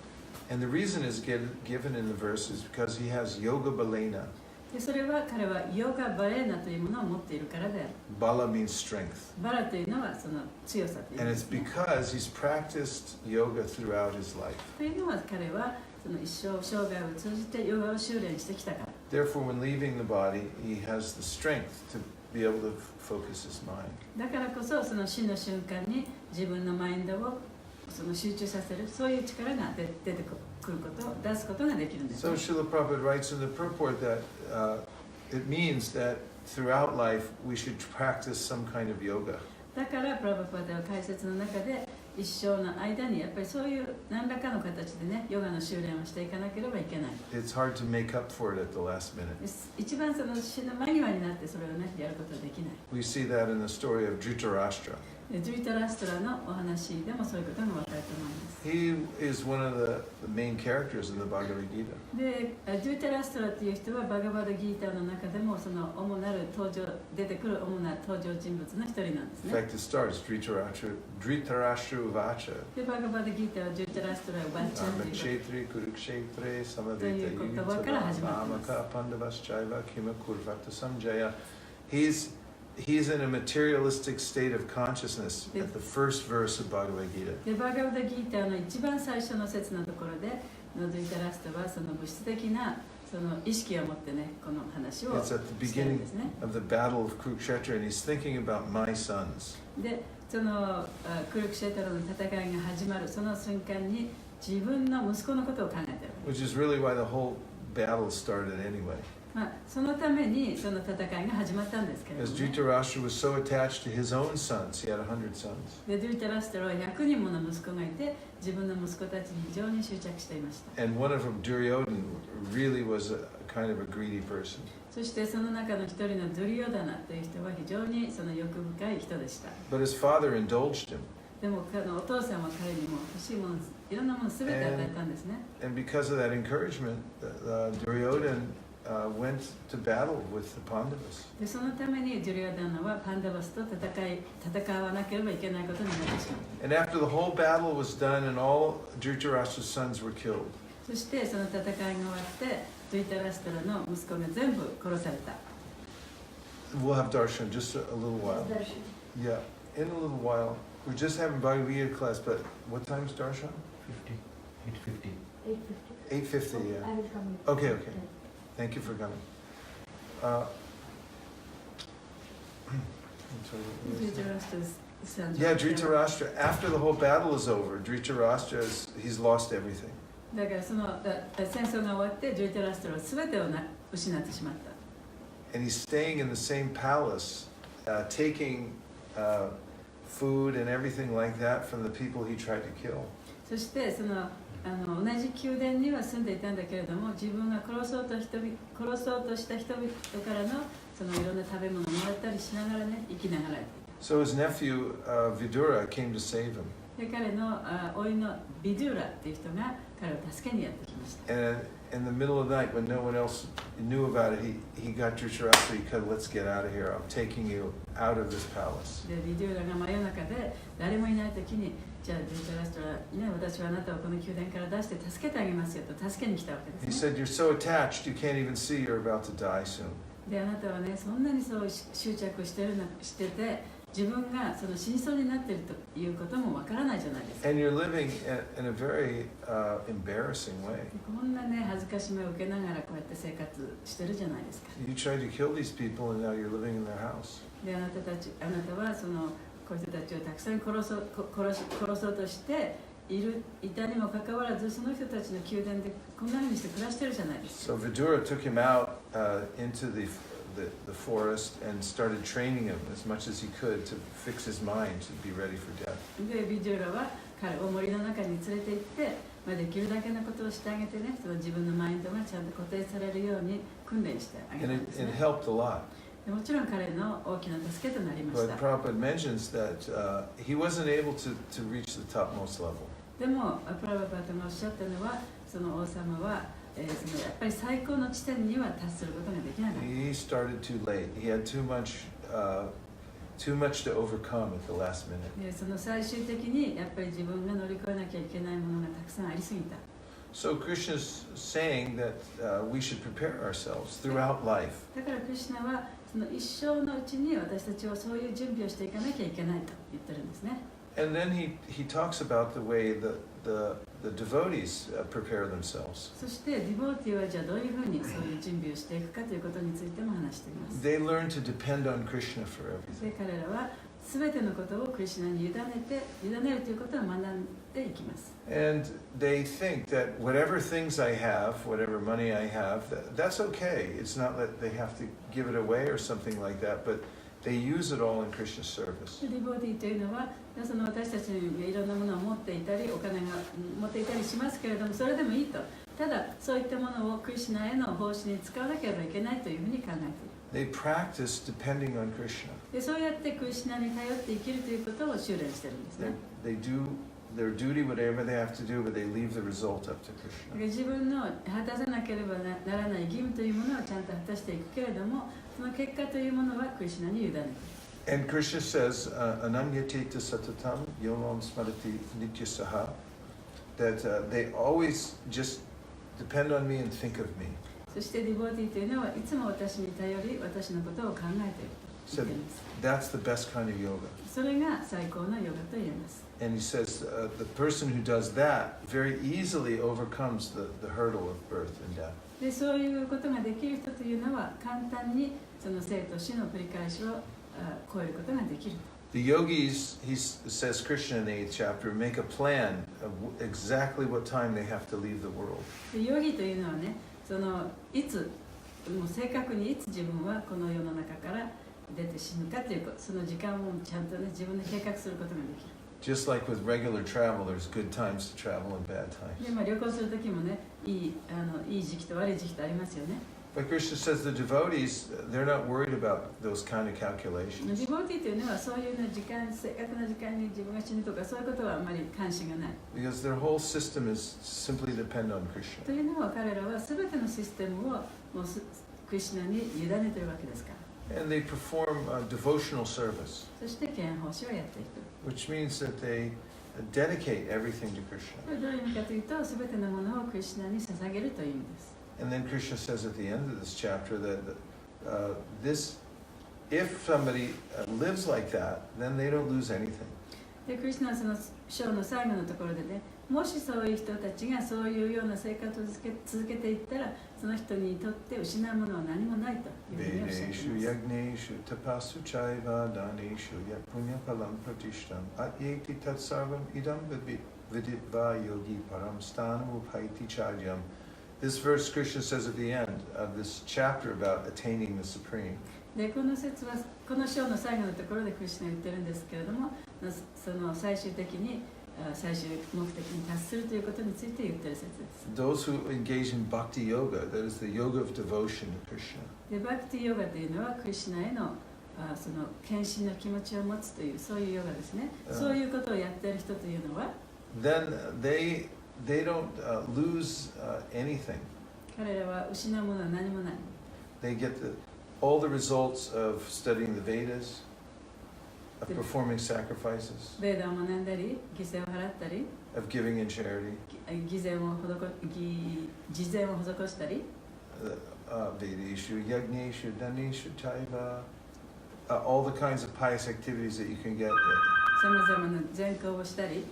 Speaker 1: And the reason is given in the verse is because he has yoga balena.
Speaker 2: でそれは彼はヨガバレーナというものを持っているからである。
Speaker 1: Bala means strength.
Speaker 2: バラというのはその強さという意
Speaker 1: And
Speaker 2: 味
Speaker 1: it's
Speaker 2: ですね。
Speaker 1: because he's practiced yoga throughout his life.
Speaker 2: というのは彼はその一生生涯を通じてヨガを修練してきたから。
Speaker 1: Therefore, when leaving the body, he has the strength to be able to focus his mind.
Speaker 2: だからこそその死の瞬間に自分のマインドをその集中させる、そういう力が出てくることを出すことができるんです。
Speaker 1: So Srila Prabhupada writes in the purport that it means that throughout life we should practice some kind of yoga.
Speaker 2: だからプラバパータは解説の中で一生の間にやっぱりそういう何らかの形でね、ヨガの修練をしていかなければいけない。
Speaker 1: It's hard to make up for it at the last minute.
Speaker 2: 一番その死の間際になってそれをね、やることはできない。
Speaker 1: We see that in the story of Dhritarashtra.
Speaker 2: でドゥイタラストラのお話でもそういうことがわかると思います。
Speaker 1: He is one of the main characters in the Bhagavad Gita.
Speaker 2: で、ドゥイタラストラっていう人はバガバドギーターの中でもその主なる出てくる主な登場人物の一人なんです
Speaker 1: In
Speaker 2: ね。
Speaker 1: fact, it starts Dhritarashtra Uvacha.
Speaker 2: で、バガバドギーターはドゥイタラストラをバッチャンという
Speaker 1: Ramakshestre Kurukshetre
Speaker 2: と
Speaker 1: Samaveta
Speaker 2: いう言葉から始まってます。
Speaker 1: Yudhava Mamaka Pandavaschaiva Kima Kurvata Samjaya. He's in a materialistic state of consciousness at the first verse of Bhagavad Gita.
Speaker 2: で、バガバドギーターの一番最初の説のところで、ドゥイタラストラはその物質的なその意識を持ってね、この話を
Speaker 1: It's at the
Speaker 2: してるん
Speaker 1: beginning
Speaker 2: ですね。
Speaker 1: of the battle of Kurukshetra, and he's thinking about my sons.
Speaker 2: で、そのクルクシェトラの戦いが始まるその瞬間に自分の息子のことを考えてる。
Speaker 1: Which is really why the whole battle started anyway.
Speaker 2: そのためにその戦いが始まったんですけれど
Speaker 1: As
Speaker 2: も、ね、
Speaker 1: Dhritarashtra was so attached to his own sons, he had 100 sons.
Speaker 2: でドゥイタラストラは100人もの息子がいて自分の息子たちに非常に執着していました。
Speaker 1: And one of them, Duryodhan, really was a kind of a greedy person.
Speaker 2: そしてその中の一人のドゥリヨダナという人は非常にその欲深い人でした。
Speaker 1: But his father indulged him.
Speaker 2: でもお父さんは彼にも欲しいもの、いろんなもの全て与えたんですね。
Speaker 1: And because of that encouragement, Duryodhan went to battle with the Pandavas.
Speaker 2: でそのためにドゥリヨダナはパンダバスと戦わなければいけないことになってしまう。
Speaker 1: And after the whole battle was done and all Dhritarashtra's sons were killed,
Speaker 2: そしてその戦いが終わってドゥイタラストラの息子が全部殺された。
Speaker 1: we'll have darshan just a little while. Yeah, in a little while. We're just having Bhagavad class, but what time's darshan?
Speaker 6: 8:50.
Speaker 1: 8:50, yeah.
Speaker 7: I will come.
Speaker 1: Okay. Thank you for coming. I'm sorry, what was that? Yeah, Dhritarashtra. After the whole battle is over, Dhritarashtra he's lost everything.
Speaker 2: だから戦争が終わってジュリタラストラは全てを失ってしまった。
Speaker 1: And he's staying in the same palace, taking food and everything like that from the people he tried to kill.
Speaker 2: そして同じ宮殿には住んでいたんだけれども、自分が殺そうとした人々からのいろんな食べ物をもらったりしながらね、生きながら。
Speaker 1: So his nephew Vidura came to save him.
Speaker 2: で彼の甥のビドゥーラっていう人が彼を助けにやってきました。
Speaker 1: And in the middle of the night, when no one else knew about it, he got Dhritarashtra. He said, "Let's get out of here. I'm taking you out of this palace."
Speaker 2: でビドゥーラが真夜中で誰もいない時に、じゃあジュリタラストラね、私はあなたをこの宮殿から出して助けてあげますよと助けに来たわけ
Speaker 1: He
Speaker 2: ですね。
Speaker 1: said, "You're so attached, you can't even see you're about to die soon."
Speaker 2: であなたはね、そんなにそう執着してて。自分が死にそうになっているということもわからないじゃないですか。
Speaker 1: And you're living in a very embarrassing way.
Speaker 2: こんなね恥ずかしめを受けながらこうやって生活してるじゃないですか。
Speaker 1: You tried to kill these people, and now you're living in their house.
Speaker 2: であなたはこういう人たちをたくさん殺そうとしていたにもかかわらずその人たちの宮殿でこんなふうにして暮らしてるじゃないですか。
Speaker 1: So Vidura took him out into the forest and started training him as much as he could to fix his mind to be ready for death.
Speaker 2: でビジュラは彼を森の中に連れて行って、できるだけのことをしてあげてね、自分のマインドがちゃんと固定されるように訓練してあげた
Speaker 1: And
Speaker 2: んです
Speaker 1: it
Speaker 2: ね。
Speaker 1: helped a lot.
Speaker 2: でもちろん彼の大きな助けとなりまし
Speaker 1: But
Speaker 2: た。
Speaker 1: Prabhupada mentions that he wasn't able to reach the topmost level.
Speaker 2: でもプラバパートがおっしゃったのは、その王様はやっぱり最高の地点には達することができなかった。
Speaker 1: He started too late. He had too much to overcome at the last minute.
Speaker 2: でその最終的にやっぱり自分が乗り越えなきゃいけないものがたくさんありすぎた。
Speaker 1: So Krishna's saying that we should prepare ourselves throughout life.
Speaker 2: だからクリシュナはその一生のうちに私たちはそういう準備をしていかなきゃいけないと言ってるんですね。
Speaker 1: And then he talks about the way the devotees prepare themselves.
Speaker 2: そしてディボーティーはじゃあどういうふうにそういう準備をしていくかということについても話しています。
Speaker 1: They learn to depend on Krishna for
Speaker 2: で
Speaker 1: everything.
Speaker 2: 彼らは全てのことをクリシュナに委ねるということを学んでいきます。
Speaker 1: And they think that whatever things I have, whatever money I have, that's okay. It's not that they have to give it away or something like that, but they use it all in Krishna's service.
Speaker 2: ディボーティーというのはその私たちにいろんなものを持っていたりお金が持っていたりしますけれども、それでもいいと。ただそういったものをクリシュナへの奉仕に使わなければいけないというふうに考えている。
Speaker 1: They practice depending on Krishna.
Speaker 2: でそうやってクリシュナに頼って生きるということを修練してるんですね。
Speaker 1: They do their duty, whatever they have to do, but they leave the result up to
Speaker 2: だ
Speaker 1: Krishna.
Speaker 2: から自分の果たさなければならない義務というものはちゃんと果たしていくけれども、その結果というものはクリシュナに委ねている。
Speaker 1: And Krishna says, Ananyateta satatam yomam smarati nityasaha, that they always just depend on me and think of me.
Speaker 2: そしてディボーティーというのはいつも私に頼り、私のことを考えていると言っています。
Speaker 1: That's the best kind of yoga.
Speaker 2: それが最高のヨガと言えます。
Speaker 1: And he says the person who does that very easily overcomes the hurdle of birth and death.
Speaker 2: でそういうことができる人というのは簡単にその生と死の繰り返しを超えることができる。
Speaker 1: The yogis, says Krishna in the 8th chapter, make a plan of exactly what time they have to leave the world.
Speaker 2: でヨギというのはね、いつもう正確にいつ自分はこの世の中から出て死ぬかということ、その時間をちゃんとね自分で計画することができる。
Speaker 1: Just like with regular travel, there's good times to travel and bad times.
Speaker 2: で旅行する時もね、いい時期と悪い時期とありますよね。
Speaker 1: But Krishna says the devotees, they're not worried about those kind of
Speaker 2: デ
Speaker 1: calculations.
Speaker 2: ィボーティーというのはそういう、ね、正確な時間に自分が死ぬとかそういうことはあまり関心がない。
Speaker 1: Because their whole system is simply depend on
Speaker 2: と
Speaker 1: Krishna.
Speaker 2: いうのは彼らは全てのシステムをもうクリシュナに委ねているわけですから。
Speaker 1: And they perform devotional service,
Speaker 2: そして敬愛奉仕をやっていく。
Speaker 1: which means that they dedicate everything to Krishna.
Speaker 2: これどういう意味かというと、全てのものをクリシュナに捧げるという意味です。
Speaker 1: And then Krishna says at the end of this chapter that this if somebody lives like that, then they don't lose anything.
Speaker 2: でクリスナはその章の最後のところでね、もしそういう人たちがそういうような生活を続けていったら、その人にとって失うものは何もないというふうにおっしゃってい
Speaker 1: Vedeshu
Speaker 2: ます。
Speaker 1: yagneshu tapasu chaiva daneshu yat punyapalam pratishtam atyeti tatsarvam idam viditva yogi param stanu uphaiti charyam. This verse Krishna says at the end of this chapter about attaining the supreme.
Speaker 2: でこの説はこの章の最後のところでクリスナが言ってるんですけれども、その最終的に最終目的に達するということについて言ってる説です。
Speaker 1: Those who engage in bhakti yoga, that is the yoga of devotion to Krishna.
Speaker 2: でバクティヨガというのはクリスナへのその献身の気持ちを持つというそういうヨガですね。そういうことをやっている人というのは、
Speaker 1: Then they don't lose anything.
Speaker 2: 彼らは失うものは何もない。
Speaker 1: They get all the results of studying the Vedas, of performing sacrifices,
Speaker 2: ベーダを学んだり、犠牲を払ったり、
Speaker 1: of giving in charity.
Speaker 2: 事前を施したり、
Speaker 1: Vedeshu, Yagneshu, Daneshu, Taiva, all the kinds of pious activities that you can get.
Speaker 2: さまざまな善行をしたり、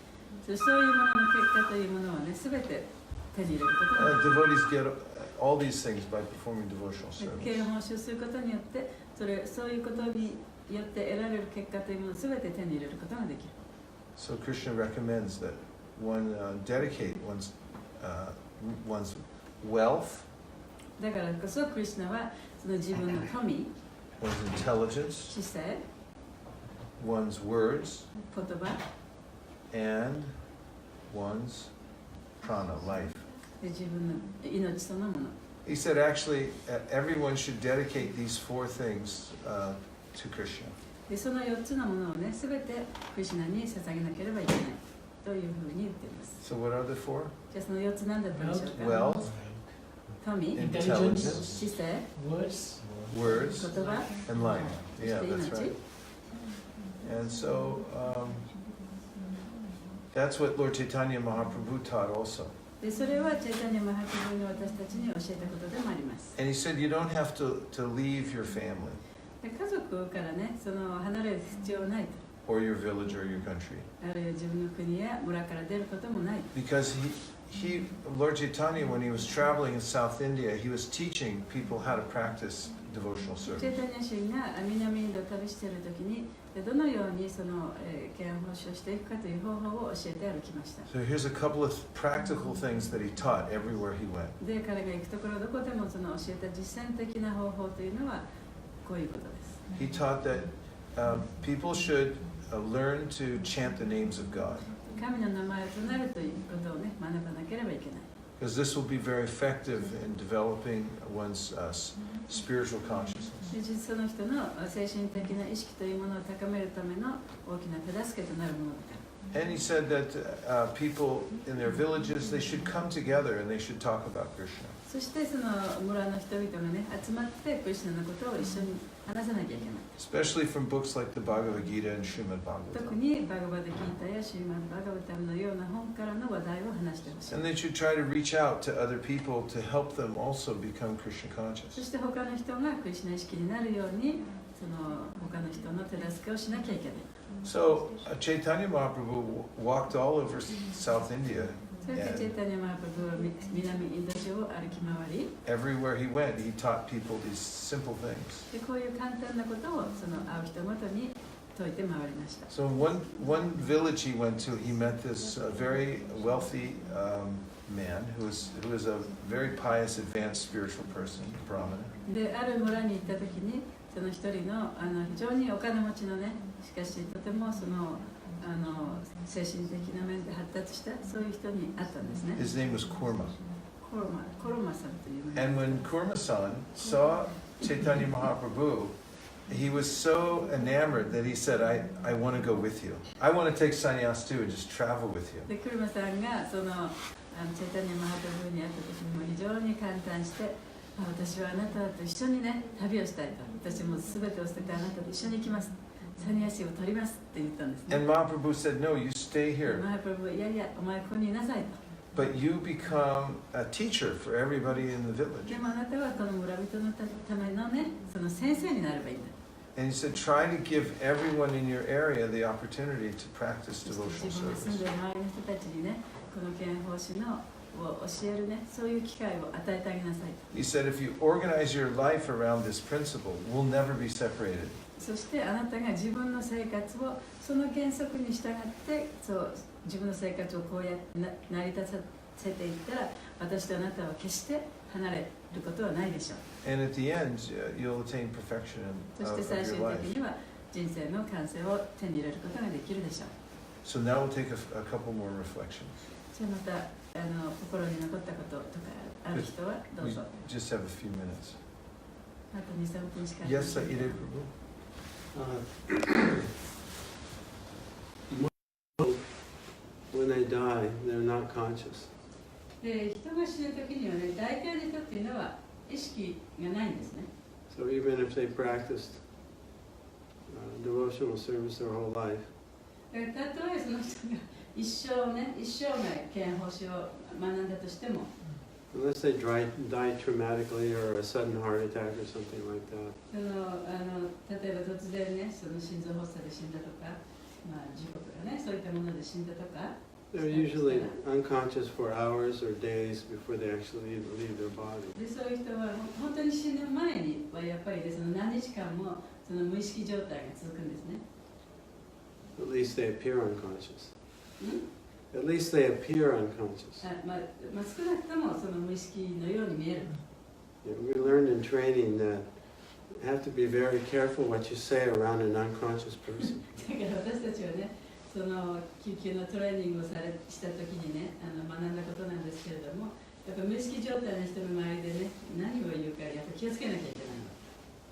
Speaker 2: そういうものの結果というものはね、すべて手に入れることができる。
Speaker 1: Devotees get all these things by performing devotional
Speaker 2: 敬
Speaker 1: service.
Speaker 2: 礼をすることによって、そういうことによって得られる結果というものをすべて手に入れることができる。
Speaker 1: So Krishna recommends that one dedicate one's wealth,
Speaker 2: だからこそクリスナはその自分の富、
Speaker 1: one's intelligence,
Speaker 2: 知性、
Speaker 1: one's words,
Speaker 2: 言葉、
Speaker 1: and one's prana, life.
Speaker 2: で自分の命そのもの。
Speaker 1: He said actually everyone should dedicate these four things to Krishna.
Speaker 2: でその4つのものをね、すべてクリスナに捧げなければいけないというふうに言っています。
Speaker 1: So what are the four?
Speaker 2: じゃあその4つ何だったでしょうか。
Speaker 1: Wealth,
Speaker 2: 富、
Speaker 1: intelligence,
Speaker 2: 知性、
Speaker 6: Words.
Speaker 1: words,
Speaker 2: 言葉、
Speaker 1: and life.
Speaker 2: そ
Speaker 1: Yeah,
Speaker 2: して
Speaker 1: that's
Speaker 2: 命。
Speaker 1: right. And so that's what Lord Chaitanya Mahaprabhu taught also.
Speaker 2: でそれはチェイタニア・マハプルに私たちに教えたことでもあります。
Speaker 1: And he said you don't have to leave your family
Speaker 2: で家族からね、その離れる必要はないと。
Speaker 1: or your village or your country.
Speaker 2: あるいは自分の国や村から出ることもない。
Speaker 1: Because Lord Chaitanya, when he was traveling in South India, he was teaching people how to practice devotional
Speaker 2: チェ
Speaker 1: service.
Speaker 2: イタニア神が南インドを旅しているときに、どのようにその敬愛奉仕をしていくかという方法を教えて歩きました。
Speaker 1: So here's a couple of practical things that he taught everywhere he went.
Speaker 2: で、彼が行くところどこでもその教えた実践的な方法というのはこういうことです。
Speaker 1: He taught that people should learn to chant the names of God.
Speaker 2: 神の名前を唱えるということをね、学ばなければいけない。
Speaker 1: Because this will be very effective in developing one's spiritual consciousness.
Speaker 2: で実その人の精神的な意識というものを高めるための大きな手助けとなるものだから。
Speaker 1: And he said that people in their villages, they should come together and they should talk about Krishna.
Speaker 2: そしてその村の人々がね、集まってクリスナのことを一緒に話さなきゃいけない。
Speaker 1: Especially from books like the Bhagavad Gita and Srimad
Speaker 2: 特
Speaker 1: Bhagavatam.
Speaker 2: にバガバドギータやシーマン・バガバタムのような本からの話題を話してほしい。
Speaker 1: And they should try to reach out to other people to help them also become Krishna
Speaker 2: そ
Speaker 1: conscious.
Speaker 2: して他の人がクリスナ意識になるように、その他の人の手助けをしなきゃいけない。
Speaker 1: So Chaitanya Mahaprabhu walked all over South India.
Speaker 2: それでチェイタニア・マハプルは南インド中を歩き回り、
Speaker 1: Everywhere he went, he taught people these simple things.
Speaker 2: でこういう簡単なことをその会う人ごとに説いて回りました。
Speaker 1: So one village he went to, he met this very wealthy man who was a very pious, advanced spiritual person, Brahmana.
Speaker 2: で、ある村に行った時に、その一人の非常にお金持ちのね、しかしとてもその精神的な面で発達したそういう人に会ったんですね。
Speaker 1: His name was Kurma.
Speaker 2: コロマさんという。
Speaker 1: And when Kurma-san saw Chaitanya Mahaprabhu, he was so enamored that he said, I want to go with you. I want to take sannyas too and just travel with you.
Speaker 2: で、クルマさんがそのチェイタニア・マハプルに会った時にも非常に感嘆して、私はあなたと一緒にね、旅をしたいと。私も全てを捨ててあなたと一緒に行きます。サニヤシを取りますって言ったんですね。
Speaker 1: And Mahaprabhu said, no, you stay
Speaker 2: マ
Speaker 1: here.
Speaker 2: ハプルは、いやいや、お前ここにいなさいと。
Speaker 1: But you become a teacher for everybody in the village.
Speaker 2: でもあなたはこの村人のためのね、その先生になればいいんだ。
Speaker 1: And he said, try to give everyone in your area the opportunity to practice
Speaker 2: そして
Speaker 1: devotional
Speaker 2: 自分が住ん
Speaker 1: service.
Speaker 2: でいる周りの人たちにね、この憲法史のを教えるね、そういう機会を与えてあげなさい。
Speaker 1: He said, if you organize your life around this principle, we'll never be separated.
Speaker 2: そしてあなたが自分の生活をその原則に従ってそう自分の生活をこうやって成り立たせていったら私とあなたは決して離れることはないでしょう。
Speaker 1: And at the end, you'll attain perfection
Speaker 2: そして
Speaker 1: of
Speaker 2: 最終
Speaker 1: your
Speaker 2: 的
Speaker 1: life.
Speaker 2: には人生の完成を手に入れることができるでしょう。
Speaker 1: So now we'll take a couple more reflections.
Speaker 2: じゃあまた心に残ったこととかある人はどう
Speaker 1: We
Speaker 2: ぞ。
Speaker 1: just have a few minutes.
Speaker 2: あと2、3分しか。
Speaker 1: Yes, Saide Prabhu.
Speaker 4: When they die, they're not conscious.
Speaker 2: で人が死ぬ時にはね、大体の人っていうのは意識がないんですね。
Speaker 4: So even if they practiced devotional service their whole life,
Speaker 2: だからたとえその人が一生涯憲法史を学んだとしても、
Speaker 4: unless they die traumatically or a sudden heart attack or something like that,
Speaker 2: 例えば突然ね、その心臓発作で死んだとか、事故とかね、そういったもので死んだとか、
Speaker 4: they're usually unconscious for hours or days before they actually leave their body.
Speaker 2: でそういう人は本当に死ぬ前にはやっぱり、ね、その何日間もその無意識状態が続くんですね。
Speaker 4: At least they appear unconscious.
Speaker 2: ん
Speaker 4: At least they appear unconscious.
Speaker 2: 少なくともその無意識のように見える。
Speaker 4: We learned in training that you have to be very careful what you say around an unconscious person.
Speaker 2: だから私たちはね、その救急のトレーニングをした時にね、学んだことなんですけれども、やっぱ無意識状態の人の周りでね、何を言うかやっぱ気をつけなきゃいけない。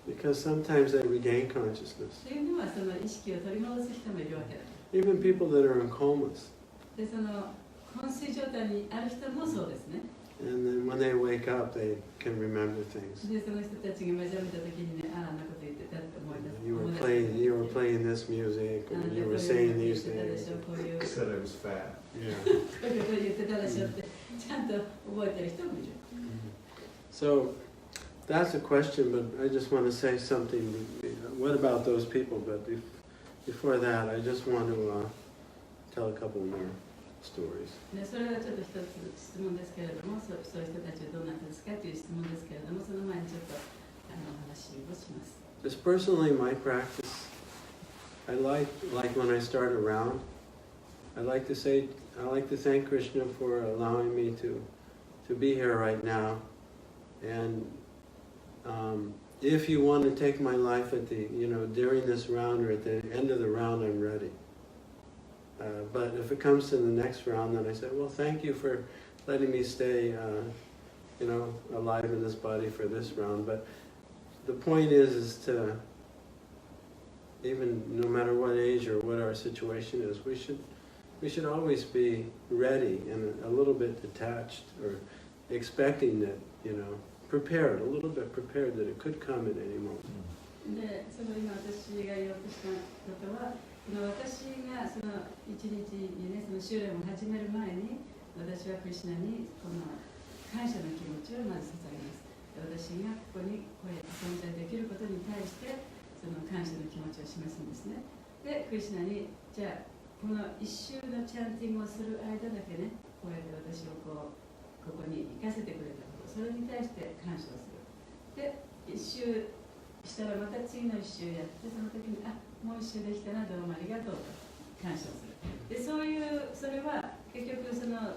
Speaker 4: Because sometimes they regain consciousness.
Speaker 2: というのはその意識を取り戻す人もいるわけだ。
Speaker 4: Even people that are in comas.
Speaker 2: で、その昏睡状態にある人もそうですね。
Speaker 4: And then when they wake up, they can remember things.
Speaker 2: で、その人たちが目覚めた時にね、あんなこと言ってたって思い出す。
Speaker 4: You were playing this music, and you were saying these things.
Speaker 2: こういう
Speaker 1: Said I was fat.
Speaker 4: Yeah.
Speaker 2: こういうこと言ってたでしょってちゃんと覚えてる人もいる。
Speaker 4: So that's a question, but I just want to say something. What about those people? But before that, I just want to tell a couple more stories.
Speaker 2: でそれはちょっと一つ質問ですけれども、そういう人たちはどうなったんですかという質問ですけれども、その前にちょっとお話をします。
Speaker 4: Just personally, my practice, I like when I start around, I like to thank Krishna for allowing me to be here right now. And if you want to take my life at the, during this round or at the end of the round, I'm ready. But if it comes to the next round, then I say, well, thank you for letting me stay, alive in this body for this round. But the point is to, even no matter what age or what our situation is, we should always be ready and a little bit detached or expecting that, prepared, a little bit prepared that it could come at any moment.
Speaker 2: で、その今私が言おうとしたことは、私がその一日にね、その修練を始める前に、私はクリシュナにこの感謝の気持ちをまず捧げます。私がここにこうやって存在できることに対して、その感謝の気持ちを示すんですね。で、クリシュナに、じゃあ、この一周のチャンティングをする間だけね、こうやって私をここに行かせてくれたこと、それに対して感謝をする。で、一周したらまた次の一周やって、その時に、もう一周できたな、どうもありがとうと感謝をする。で、それは結局その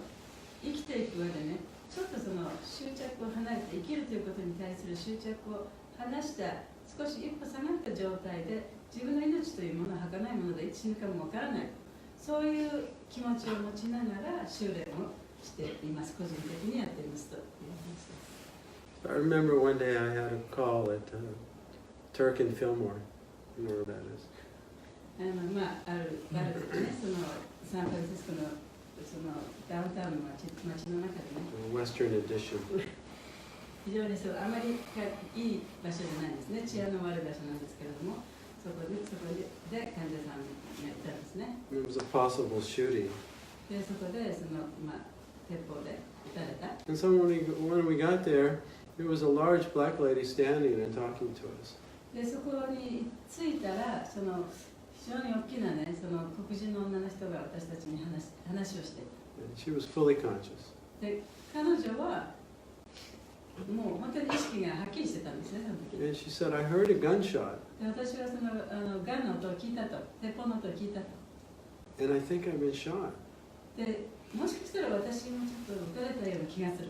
Speaker 2: 生きていく上でね、ちょっとその執着を離れて生きるということに対する執着を離した少し一歩下がった状態で自分の命というものは儚いものでいつ死ぬかもわからない、そういう気持ちを持ちながら修練をしています。個人的にやっていますという話です。
Speaker 4: I remember one day I had a call at Turk and Fillmore. You know where that is?
Speaker 2: あるですね、そのサンフランシスコのそのダウンタウンの街の中でね、
Speaker 4: Western Edition.
Speaker 2: 非常にあまりいい場所じゃないですね、治安の悪い場所なんですけれども、そこで患者さんがいたんですね。
Speaker 4: It was a possible shooting.
Speaker 2: で、そこで鉄砲で撃たれた。
Speaker 4: And so when we got there, there was a large black lady standing and talking to us.
Speaker 2: でそこに着いたらその非常に大きなねその黒人の女の人が私たちに話をしていた。
Speaker 4: And she was fully conscious.
Speaker 2: で彼女はもう本当に意識がはっきりしてたんですね、その時。
Speaker 4: And she said, I heard a gunshot,
Speaker 2: で私はそのガンの音を聞いたと、鉄砲の音を聞いたと。
Speaker 4: and I think I've been shot.
Speaker 2: でもしかしたら私もちょっと撃たれたような気がする。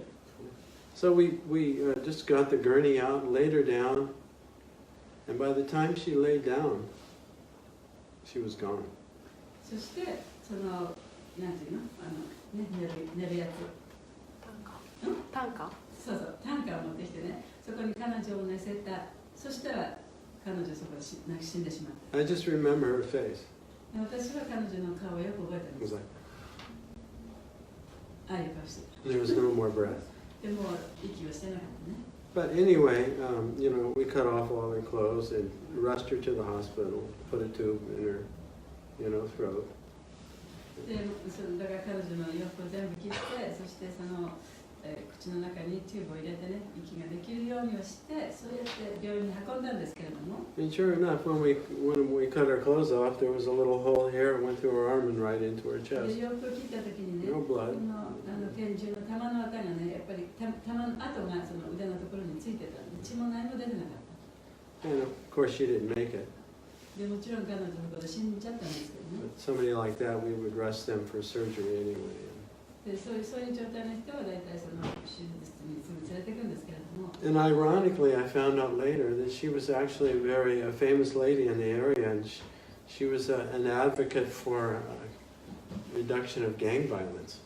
Speaker 4: So we just got the gurney out, laid her down, and by the time she laid down, she was gone.
Speaker 2: そしてそのなんていうの寝るやつ。
Speaker 7: 短歌
Speaker 2: そうそう、担架を持ってきてね、そこに彼女を寝せた。そしたら彼女そこで死んでしまった。
Speaker 4: I just remember her face.
Speaker 2: で私は彼女の顔をよく覚えて
Speaker 4: It
Speaker 2: ま
Speaker 4: was
Speaker 2: す。
Speaker 4: like,
Speaker 2: ああいう顔してた。
Speaker 4: there was no more breath.
Speaker 2: でも息をしてなかったね。
Speaker 4: But anyway, we cut off all her clothes and rushed her to the hospital, put a tube in her, throat.
Speaker 2: で、だから彼女の洋服を全部切って、そしてその、口の中にチューブを入れてね、息ができるようにをして、そうやって病院に運んだんですけれども。
Speaker 4: And sure enough, when we cut our clothes off, there was a little hole here. It went through her arm and right into her
Speaker 2: で
Speaker 4: chest.
Speaker 2: 洋服を切った時にね、
Speaker 4: No
Speaker 2: こ
Speaker 4: blood.
Speaker 2: の拳銃の弾の跡がね、やっぱり弾の跡がその腕のところについてたんで、血も何も出てなかった。
Speaker 4: And of course, she didn't make it.
Speaker 2: でもちろん彼女のこと死んじゃったんですけどね。
Speaker 4: But somebody like that, we would rush them for surgery anyway.
Speaker 2: でそういう状態の人は大体その手術室にすぐ連れてくんですけれども。
Speaker 4: And ironically, I found out later that she was actually a famous lady in the area, and she was an advocate for reduction of gang violence.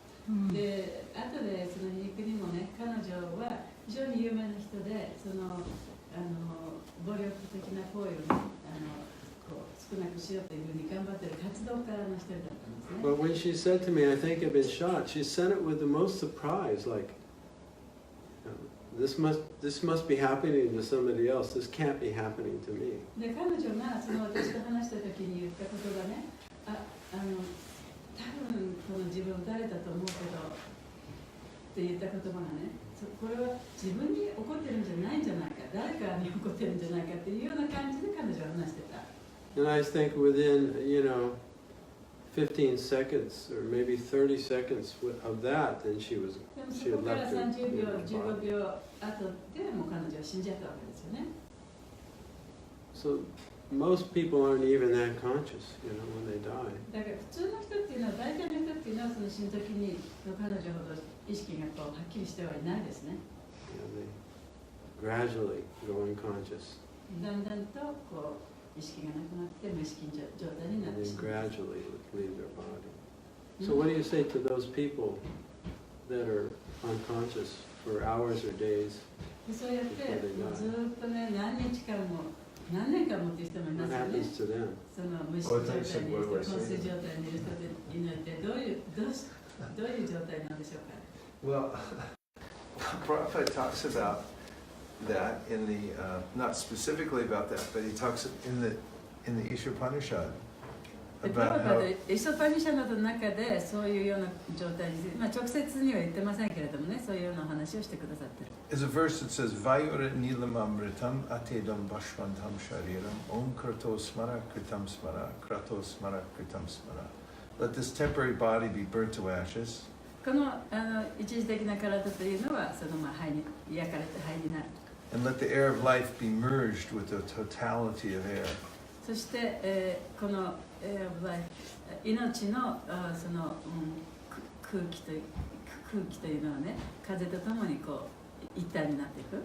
Speaker 2: で後でその皮肉にもね、彼女は非常に有名な人で、その暴力的な行為をね、こう少なくしようというふうに頑張っている活動家の一人だったんですね。
Speaker 4: But when she said to me, I think I've been shot, she said it with the most surprise, like, this must be happening to somebody else. This can't be happening to me.
Speaker 2: で彼女がその私と話した時に言ったことがね、多分この自分を撃たれたと思うけどって言った言葉がね、これは自分に起こってるんじゃないんじゃないか、誰かに起こってるんじゃないかっていうような感じで彼女は話してた。
Speaker 4: And I think within, 15 seconds or maybe 30 seconds of that, then she
Speaker 2: でもそ
Speaker 4: had
Speaker 2: こから
Speaker 4: left her,
Speaker 2: 30秒、
Speaker 4: body.
Speaker 2: 15秒後でもう彼女は死んじゃったわけですよね。
Speaker 4: So most people aren't even that conscious, when they die.
Speaker 2: だから普通の人っていうのは、大体の人っていうのはその死ぬ時に彼女ほど意識がこうはっきりしてはいないですね。
Speaker 4: They gradually go unconscious
Speaker 2: だんだんとこう意識がなくなって無意識状態になっ
Speaker 4: and
Speaker 2: て
Speaker 4: then
Speaker 2: しまう。
Speaker 4: gradually leave their body. So what do you say to those people that are unconscious for hours or days?
Speaker 2: でそうやってもうずっとね、何日間も何年間もっていう人もいま
Speaker 4: What
Speaker 2: すよね。
Speaker 4: happens to them?
Speaker 2: その無意識状態にいる人、昏睡状態にいる人でいないってどういう状態なんでしょうか。
Speaker 1: Well, Prabhupada talks about that in the, not specifically about that, but he talks in the Ishopanishad
Speaker 2: でプラ
Speaker 1: about
Speaker 2: バパ
Speaker 1: how
Speaker 2: でイソパニシャナの中でそういうような状態について、直接には言ってませんけれどもね、そういうような話をしてくださってる。
Speaker 1: there's a verse that says Vayura Nilamamritam Atedam Bashvantam Shariram Om Krato Smara Kritam Smara Krato Smara Kritam Smara. Let this temporary body be burnt to ashes.
Speaker 2: この一時的な体というのはその灰に焼かれて灰になる。
Speaker 1: And let the air of life be merged with the totality of air.
Speaker 2: そして、この、命のその、空気というのはね、風とともにこう一体になっていく。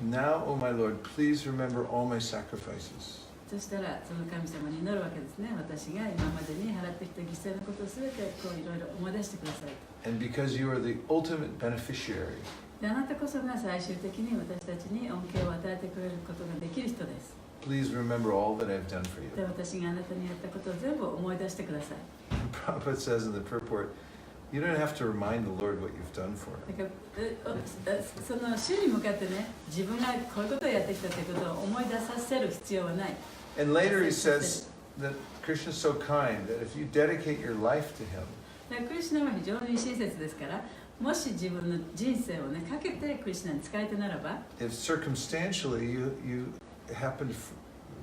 Speaker 1: Now, O my Lord, please remember all my sacrifices.
Speaker 2: そしたらその神様に祈るわけですね。私が今までに払ってきた犠牲のことをすべてこういろいろ思い出してください。
Speaker 1: And because you are the ultimate beneficiary,
Speaker 2: であなたこそが最終的に私たちに恩恵を与えてくれることができる人です。
Speaker 1: please remember all that I've done for
Speaker 2: で
Speaker 1: you.
Speaker 2: 私があなたにやったことを全部思い出してください。
Speaker 1: Prabhupada says in the purport, you don't have to remind the Lord what you've done for him.
Speaker 2: だからその主に向かってね、自分がこういうことをやってきたということを思い出させる必要はない。
Speaker 1: And later he says that Krishna is so kind that if you dedicate your life to him,
Speaker 2: だからクリシュナは非常に親切ですから、もし自分の人生をね、かけてクリシュナに仕えてならば、
Speaker 1: if circumstantially you happen to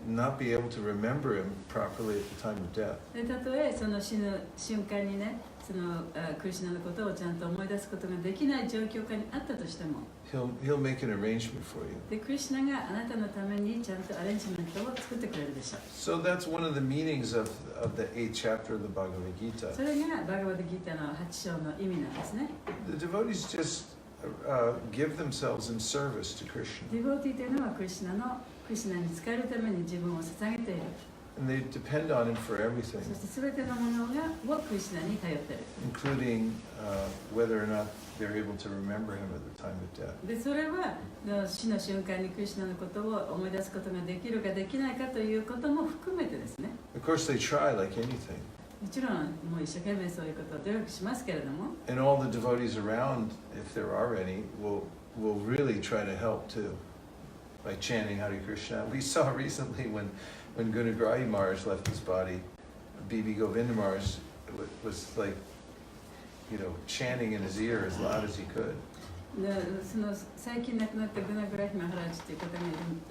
Speaker 1: not be able to remember him properly at the time of death.
Speaker 2: でたとえその死ぬ瞬間にね、そのクリシュナのことをちゃんと思い出すことができない状況下にあったとしても、
Speaker 1: He'll make an arrangement for you.
Speaker 2: でクリシュナがあなたのためにちゃんとアレンジメントを作ってくれるでしょう。
Speaker 1: So that's one of the meanings of the 8th chapter of the Bhagavad Gita.
Speaker 2: それがバガバッドギータの8章の意味なんですね。
Speaker 1: The devotees just give themselves in service to Krishna.
Speaker 2: ディボーティーというのはクリシュナに仕えるために自分を捧げている。
Speaker 1: And they depend on him for everything,
Speaker 2: そして全てのものをクリシュナに頼っている。
Speaker 1: including whether or not they're able to remember him at the time of death.
Speaker 2: でそれは死の瞬間にクリシュナのことを思い出すことができるかできないかということも含めてですね。
Speaker 1: Of course, they try like anything.
Speaker 2: もちろんもう一生懸命そういうことを努力しますけれども、
Speaker 1: And all the devotees around, if there are any, will really try to help too by chanting Hare Krishna. We saw recently when Gunagrahi Maharaj left his body, B.B. Govinda Maharaj was like, chanting in his ear as loud as he could.
Speaker 2: でその最近亡くなったグナグラヒマハラジという方が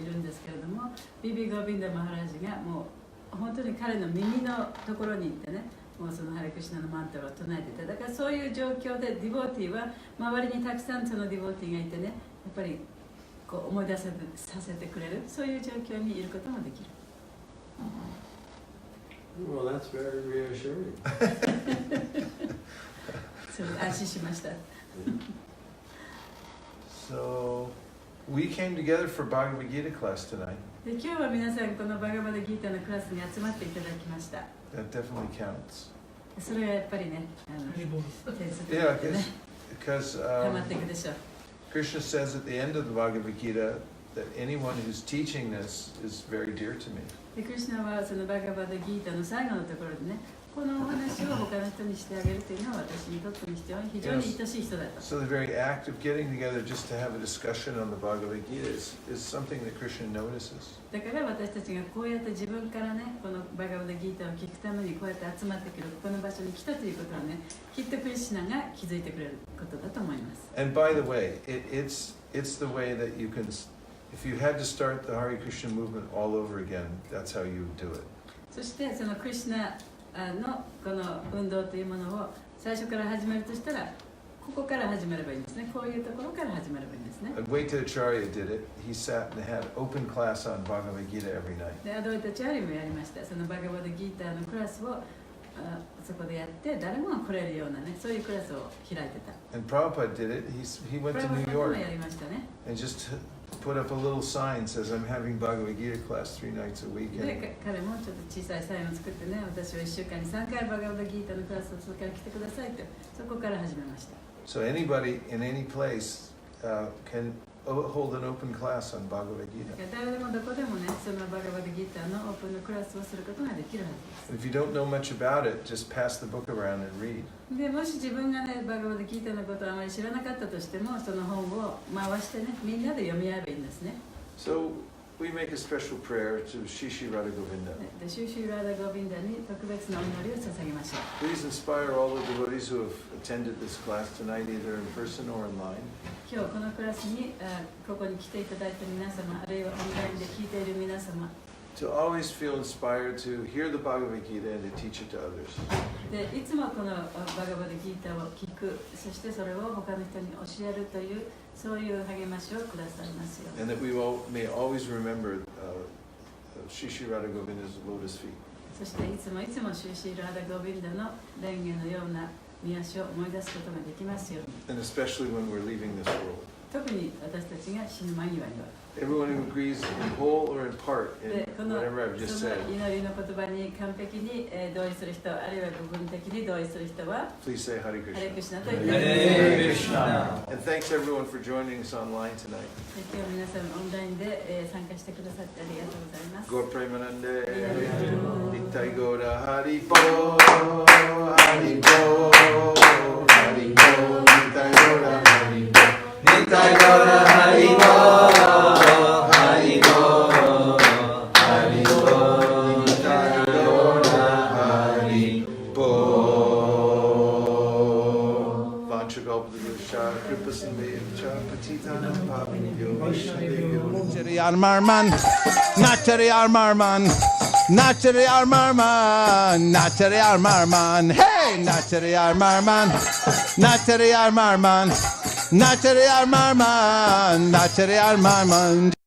Speaker 2: いるんですけれども、ビビ・ゴビンダ・マハラジがもう本当に彼の耳のところに行ってね、もうそのハレクリシュナのマントラを唱えていた。だからそういう状況でディボーティーは周りにたくさんそのディボーティーがいてね、やっぱりこう思い出させてくれる、そういう状況にいることもできる。
Speaker 4: Well, that's very reassuring.
Speaker 2: それで安心しました。
Speaker 1: So we came together for Bhagavad Gita class tonight.
Speaker 2: で今日は皆さんこのバガバダギータのクラスに集まっていただきました。
Speaker 1: That definitely counts.
Speaker 2: それはやっぱりね、点数的
Speaker 1: Yeah,
Speaker 2: にね、
Speaker 1: because
Speaker 2: 溜まっていくでしょう。
Speaker 1: Krishna says at the end of the Bhagavad Gita that anyone who's teaching this is very dear to me.
Speaker 2: でクリシュナはそのバガバダギータの最後のところでね、このお話を他の人にしてあげるというのは私にとっても非常に愛しい人だと。
Speaker 1: So the very act of getting together just to have a discussion on the Bhagavad Gita is something that Krishna notices.
Speaker 2: だから私たちがこうやって自分からね、このバガバダギータを聞くためにこうやって集まってくるこの場所に来たということはね、きっとクリシュナが気づいてくれることだと思います。
Speaker 1: And by the way, it's the way that you can, if you had to start the Hare Krishna movement all over again, that's how you would do it.
Speaker 2: そしてそのクリシュナのこの運動というものを最初から始めるとしたら、ここから始めればいいんですね。こういうところから始めればいいんですね。
Speaker 1: Advaita Acharya did it. He sat and had open class on Bhagavad Gita every night.
Speaker 2: でアドイタチャーリもやりました。そのバガバダギータのクラスをそこでやって誰もが来れるようなね、そういうクラスを開いてた。
Speaker 1: And Prabhupada did it. He went to New
Speaker 2: も
Speaker 1: York
Speaker 2: やりましたね。
Speaker 1: and just put up a little sign says, I'm having Bhagavad Gita class 3 nights a week.
Speaker 2: で彼もちょっと小さいサインを作ってね、私は1週間に3回バガバダギータのクラスをそれから来てくださいってそこから始めました。
Speaker 1: So anybody in any place can hold an open class on Bhagavad Gita.
Speaker 2: 誰でもどこでもね、そのバガバダギータのオープンのクラスをすることができるはず
Speaker 1: If you don't know much about it, just pass the book around and read.
Speaker 2: です。でもし自分がね、バガバダギータのことをあまり知らなかったとしても、その本を回してね、みんなで読み合えばいいんですね。
Speaker 1: So we make a special prayer to Shishi Radha Govinda.
Speaker 2: でシューシューラーダ・ゴビンダに特別なお祈りを捧げましょう。
Speaker 1: Please inspire all the devotees who have attended this class tonight, either in person or online,
Speaker 2: 今日このクラスにここに来ていただいた皆様、あるいはオンラインで聞いている皆様
Speaker 1: to always feel inspired to hear the Bhagavad Gita and to teach it to others.
Speaker 2: でいつもこのバガバダギータを聞く、そしてそれを他の人に教えるというそういう励ましをくださいますように。
Speaker 1: And that we may always remember Shishi Radha Govinda's lotus feet.
Speaker 2: そしていつもシューシーラーダ・ゴビンダの蓮華のような御足を思い出すことができますように。
Speaker 1: And especially when we're leaving this world.
Speaker 2: 特に私たちが死ぬ間際には。
Speaker 1: Everyone who agrees in whole or in part in
Speaker 2: でこの
Speaker 1: whatever I've just
Speaker 2: その
Speaker 1: said,
Speaker 2: 祈りの言葉に完璧に同意する人、あるいは部分的に同意する人は
Speaker 1: please say Hare
Speaker 2: ハレ
Speaker 1: Krishna.
Speaker 2: クシナと言ってください。
Speaker 3: Hare Krishna.
Speaker 1: And thanks everyone for joining us online tonight.
Speaker 2: 今日皆さんオンラインで参加してくださってありがとうございます。
Speaker 1: Gaur Premanande,
Speaker 2: Hare
Speaker 1: Nitai Gaura Hari Bo, Hari Bo, Hari Bo, Nitai Gaura Hari Bo,
Speaker 3: Nitai Gaura Hari Bo, Hari Bo, Hari Bo,
Speaker 1: Nitai Gaura Hari Bo. Vanchakalpadurusha, Kripasindhya, Patitanam Pavanebhyo, Vaishnavebhyo.
Speaker 8: Jari Armarman. Nachari Armarman, Nachari Armarman, Nachari Armarman, hey, Nachari Armarman, Nachari Armarman, Nachari Armarman, Nachari Armarman.